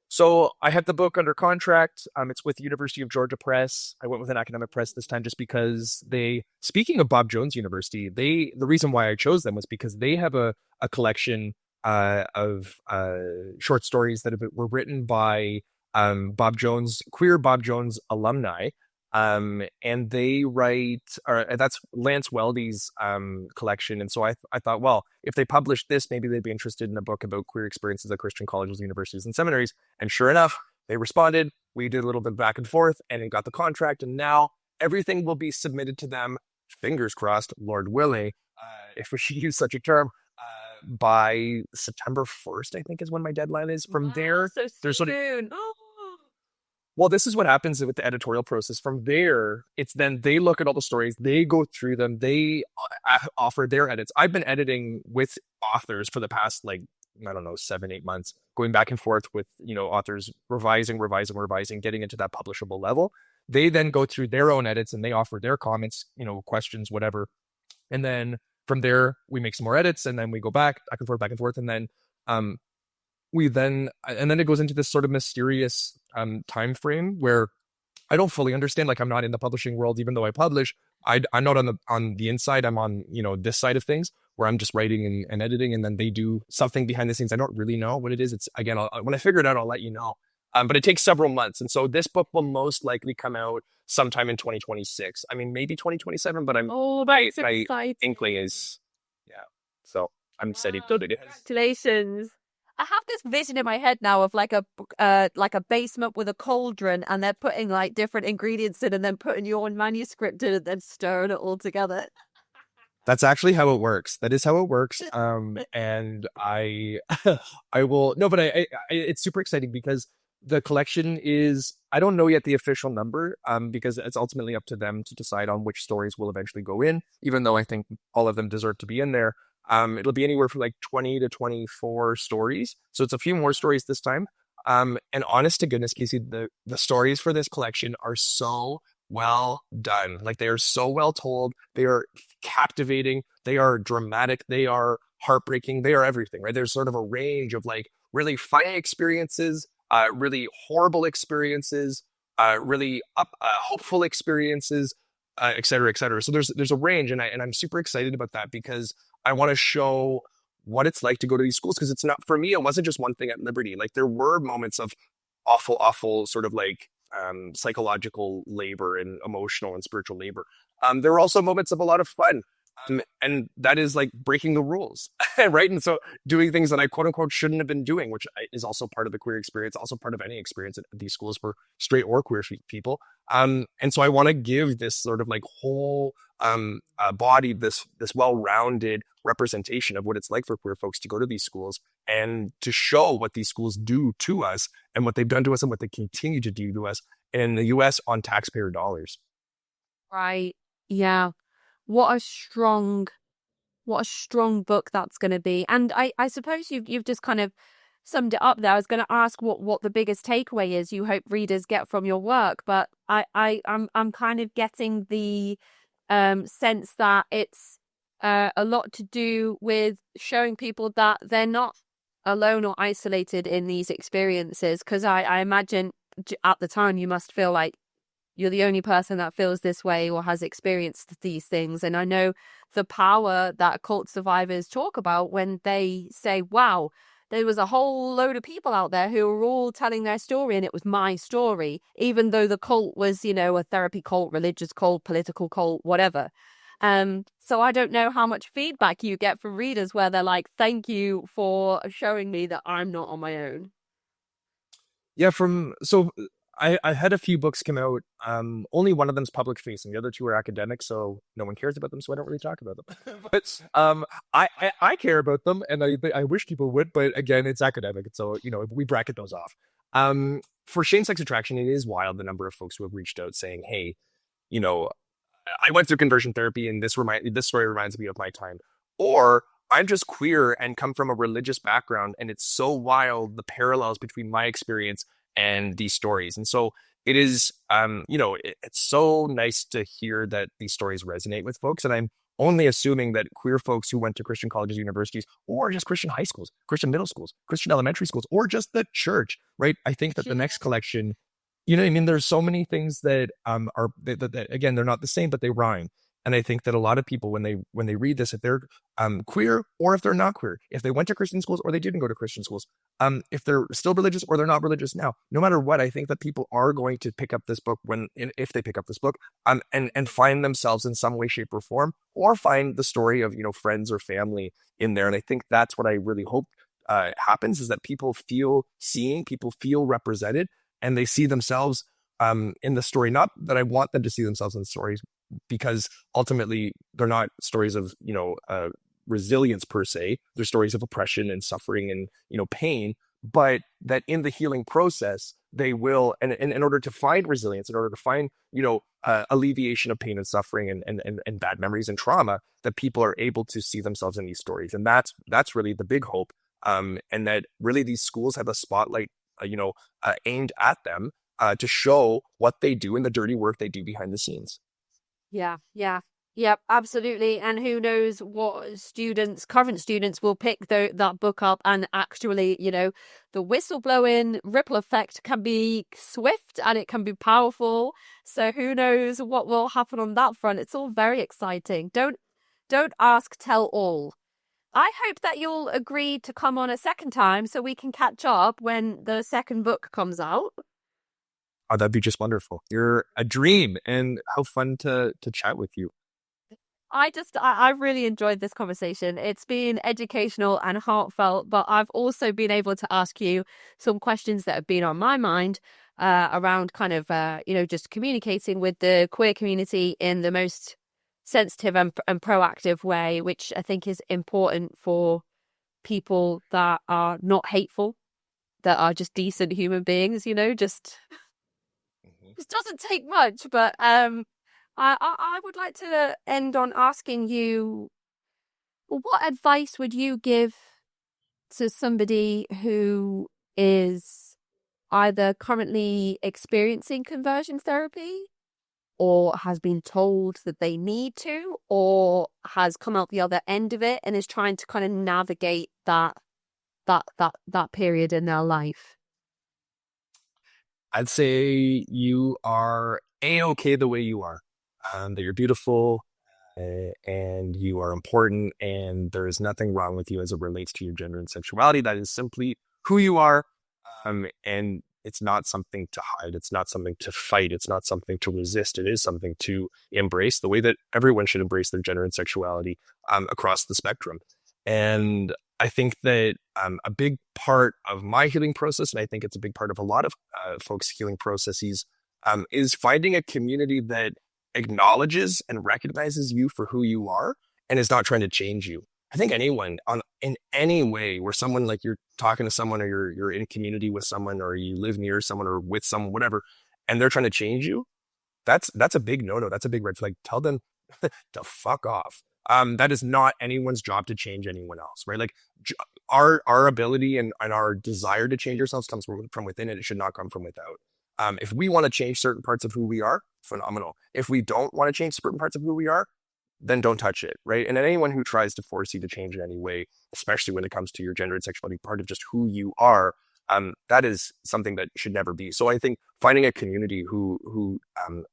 So I have the book under contract. It's with University of Georgia Press. I went with an academic press this time just because speaking of Bob Jones University, the reason why I chose them was because they have a collection of short stories that were written by queer Bob Jones alumni. And they write, that's Lance Weldy's collection. And so I thought, well, if they published this, maybe they'd be interested in a book about queer experiences at Christian colleges, universities, and seminaries. And sure enough, they responded. We did a little bit back and forth, and it got the contract. And now everything will be submitted to them, fingers crossed, Lord willing, if we should use such a term, by September 1st, I think is when my deadline is. From there, so there's sort of... soon. Well, this is what happens with the editorial process. From there, it's then they look at all the stories, they go through them, they offer their edits. I've been editing with authors for the past, 7-8 months, going back and forth with, authors, revising, getting into that publishable level. They then go through their own edits and they offer their comments, questions, whatever. And then from there, we make some more edits and then we go back and forth. And then, and then it goes into this sort of mysterious time frame where I don't fully understand. Like, I'm not in the publishing world, even though I publish. I'm not on the inside. I'm on this side of things where I'm just writing and editing, and then they do something behind the scenes. I don't really know what it is. It's again, when I figure it out, I'll let you know. But it takes several months, and so this book will most likely come out sometime in 2026. I mean, maybe 2027, but my inkling is, yeah. So I'm steady. Congratulations. I have this vision in my head now of like a basement with a cauldron, and they're putting like different ingredients in and then putting your manuscript in and then stirring it all together. That's actually how it works. That is how it works. And I will, no, but it's super exciting because the collection is, I don't know yet the official number, because it's ultimately up to them to decide on which stories will eventually go in, even though I think all of them deserve to be in there. It'll be anywhere from 20 to 24 stories. So it's a few more stories this time. And honest to goodness, Kacey, the stories for this collection are so well done. They are so well told. They are captivating. They are dramatic. They are heartbreaking. They are everything, right? There's sort of a range of really funny experiences, really horrible experiences, really hopeful experiences, et cetera, et cetera. So there's a range, and I'm super excited about that because I want to show what it's like to go to these schools, because it's not, for me, it wasn't just one thing at Liberty. There were moments of awful sort of psychological labor and emotional and spiritual labor. There were also moments of a lot of fun. And that is breaking the rules, right? And so doing things that I quote unquote shouldn't have been doing, which is also part of the queer experience, also part of any experience at these schools for straight or queer people. And so I want to give this sort of whole body, this well-rounded representation of what it's like for queer folks to go to these schools and to show what these schools do to us and what they've done to us and what they continue to do to us in the U.S. on taxpayer dollars. Right. Yeah. What a strong book that's going to be. And I suppose you've just kind of summed it up there. I was going to ask what the biggest takeaway is you hope readers get from your work, but I'm kind of getting the sense that it's a lot to do with showing people that they're not alone or isolated in these experiences. Because I imagine at the time you must feel like you're the only person that feels this way or has experienced these things. And I know the power that cult survivors talk about when they say, wow, there was a whole load of people out there who were all telling their story and it was my story, even though the cult was, you know, a therapy cult, religious cult, political cult, whatever. So I don't know how much feedback you get from readers where they're like, thank you for showing me that I'm not on my own. Yeah, I had a few books come out. Only one of them's public facing. The other two are academic, so no one cares about them, so I don't really talk about them. But I care about them, and I wish people would, but again, it's academic, so you know, we bracket those off. For Shane Sex Attraction, it is wild the number of folks who have reached out saying, hey, you know, I went through conversion therapy and this story reminds me of my time. Or I'm just queer and come from a religious background and it's so wild, the parallels between my experience and these stories. And so it is, it's so nice to hear that these stories resonate with folks. And I'm only assuming that queer folks who went to Christian colleges, universities, or just Christian high schools, Christian middle schools, Christian elementary schools, or just the church, right? I think that the next collection, you know what I mean? There's so many things that that again, they're not the same, but they rhyme. And I think that a lot of people, when they read this, if they're queer or if they're not queer, if they went to Christian schools or they didn't go to Christian schools, if they're still religious or they're not religious now, no matter what, I think that people are going to pick up this book if they pick up this book, and find themselves in some way, shape, or form, or find the story of, you know, friends or family in there. And I think that's what I really hope happens, is that people feel seen, people feel represented, and they see themselves in the story. Not that I want them to see themselves in the stories, because ultimately they're not stories of, you know, resilience per se. They're stories of oppression and suffering and, you know, pain, but that in the healing process, they will, and in order to find resilience, in order to find, you know, alleviation of pain and suffering and bad memories and trauma, that people are able to see themselves in these stories. And that's really the big hope. And that really these schools have a spotlight, aimed at them to show what they do and the dirty work they do behind the scenes. Yep, absolutely. And who knows what current students will pick that book up, and actually, you know, the whistleblowing ripple effect can be swift and it can be powerful. So who knows what will happen on that front. It's all very exciting. Don't ask, tell all. I hope that you'll agree to come on a second time so we can catch up when the second book comes out. Oh, that'd be just wonderful. You're a dream, and how fun to chat with you. I really enjoyed this conversation. It's been educational and heartfelt, but I've also been able to ask you some questions that have been on my mind around kind of, just communicating with the queer community in the most sensitive and proactive way, which I think is important for people that are not hateful, that are just decent human beings, you know, just... This doesn't take much, but I would like to end on asking you, what advice would you give to somebody who is either currently experiencing conversion therapy, or has been told that they need to, or has come out the other end of it and is trying to kind of navigate that period in their life? I'd say you are A-okay the way you are, that you're beautiful and you are important, and there is nothing wrong with you as it relates to your gender and sexuality. That is simply who you are, and it's not something to hide. It's not something to fight. It's not something to resist. It is something to embrace, the way that everyone should embrace their gender and sexuality across the spectrum. And I think that a big part of my healing process, and I think it's a big part of a lot of folks' healing processes, is finding a community that acknowledges and recognizes you for who you are and is not trying to change you. I think anyone in any way where someone, like, you're talking to someone, or you're in community with someone, or you live near someone or with someone, whatever, and they're trying to change you, that's a big no-no. That's a big red flag. Tell them to fuck off. That is not anyone's job to change anyone else, right? Like, our ability and our desire to change ourselves comes from within, and it should not come from without. If we want to change certain parts of who we are, phenomenal. If we don't want to change certain parts of who we are, then don't touch it, right? And anyone who tries to force you to change in any way, especially when it comes to your gender and sexuality, part of just who you are, that is something that should never be. So I think finding a community who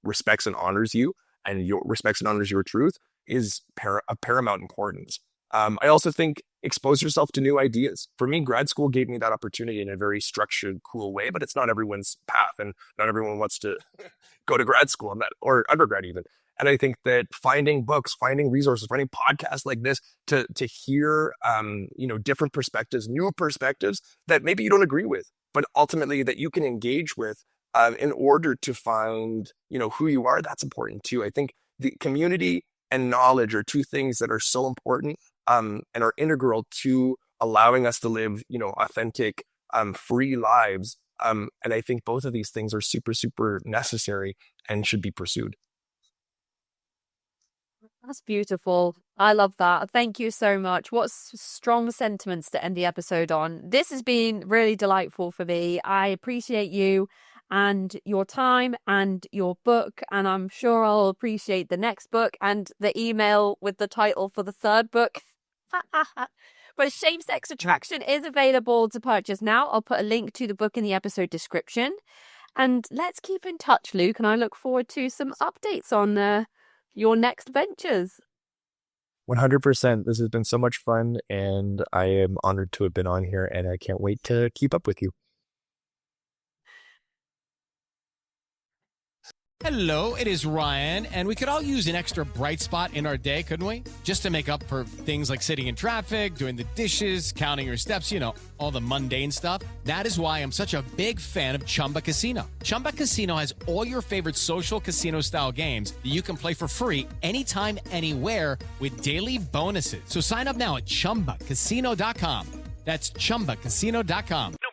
respects and honors you and respects and honors your truth is of paramount importance. I also think expose yourself to new ideas. For me, grad school gave me that opportunity in a very structured, cool way, but it's not everyone's path, and not everyone wants to go to grad school or undergrad even. And I think that finding books, finding resources, finding podcasts like this to hear, different perspectives, new perspectives that maybe you don't agree with, but ultimately that you can engage with in order to find, who you are, that's important too. I think the community and knowledge are two things that are so important and are integral to allowing us to live, authentic, free lives. And I think both of these things are super, super necessary and should be pursued. That's beautiful. I love that. Thank you so much. What strong sentiments to end the episode on. This has been really delightful for me. I appreciate you and your time and your book, and I'm sure I'll appreciate the next book and the email with the title for the third book. But Shame, Sex, Attraction is available to purchase now. I'll put a link to the book in the episode description. And let's keep in touch, Luke, and I look forward to some updates on your next ventures. 100%. This has been so much fun, and I am honored to have been on here, and I can't wait to keep up with you. Hello, it is Ryan, and we could all use an extra bright spot in our day, couldn't we? Just to make up for things like sitting in traffic, doing the dishes, counting your steps, all the mundane stuff. That is why I'm such a big fan of Chumba Casino. Chumba Casino has all your favorite social casino-style games that you can play for free anytime, anywhere with daily bonuses. So sign up now at ChumbaCasino.com. That's ChumbaCasino.com. No